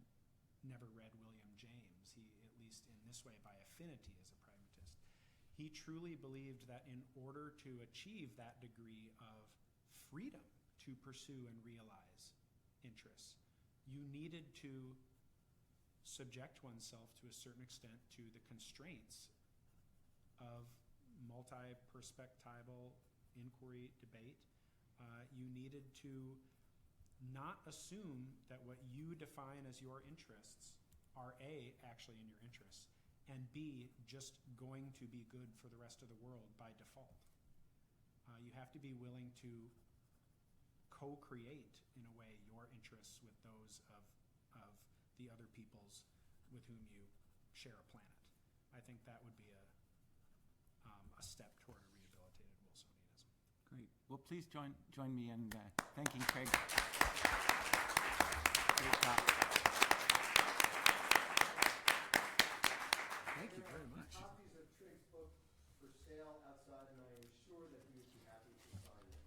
never read William James. He, at least in this way, by affinity, is a pragmatist. He truly believed that in order to achieve that degree of freedom to pursue and realize interests, you needed to subject oneself to a certain extent to the constraints of multi-perspectival inquiry, debate. You needed to not assume that what you define as your interests are A, actually in your interests, and B, just going to be good for the rest of the world by default. You have to be willing to co-create, in a way, your interests with those of the other peoples with whom you share a planet. I think that would be a step toward a rehabilitated Wilsonianism. Great. Well, please join me in thanking Craig. Great talk. Thank you very much. Copies of Trig's book for sale outside, and I am sure that he would be happy to sign them.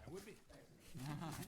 I would be. Thanks.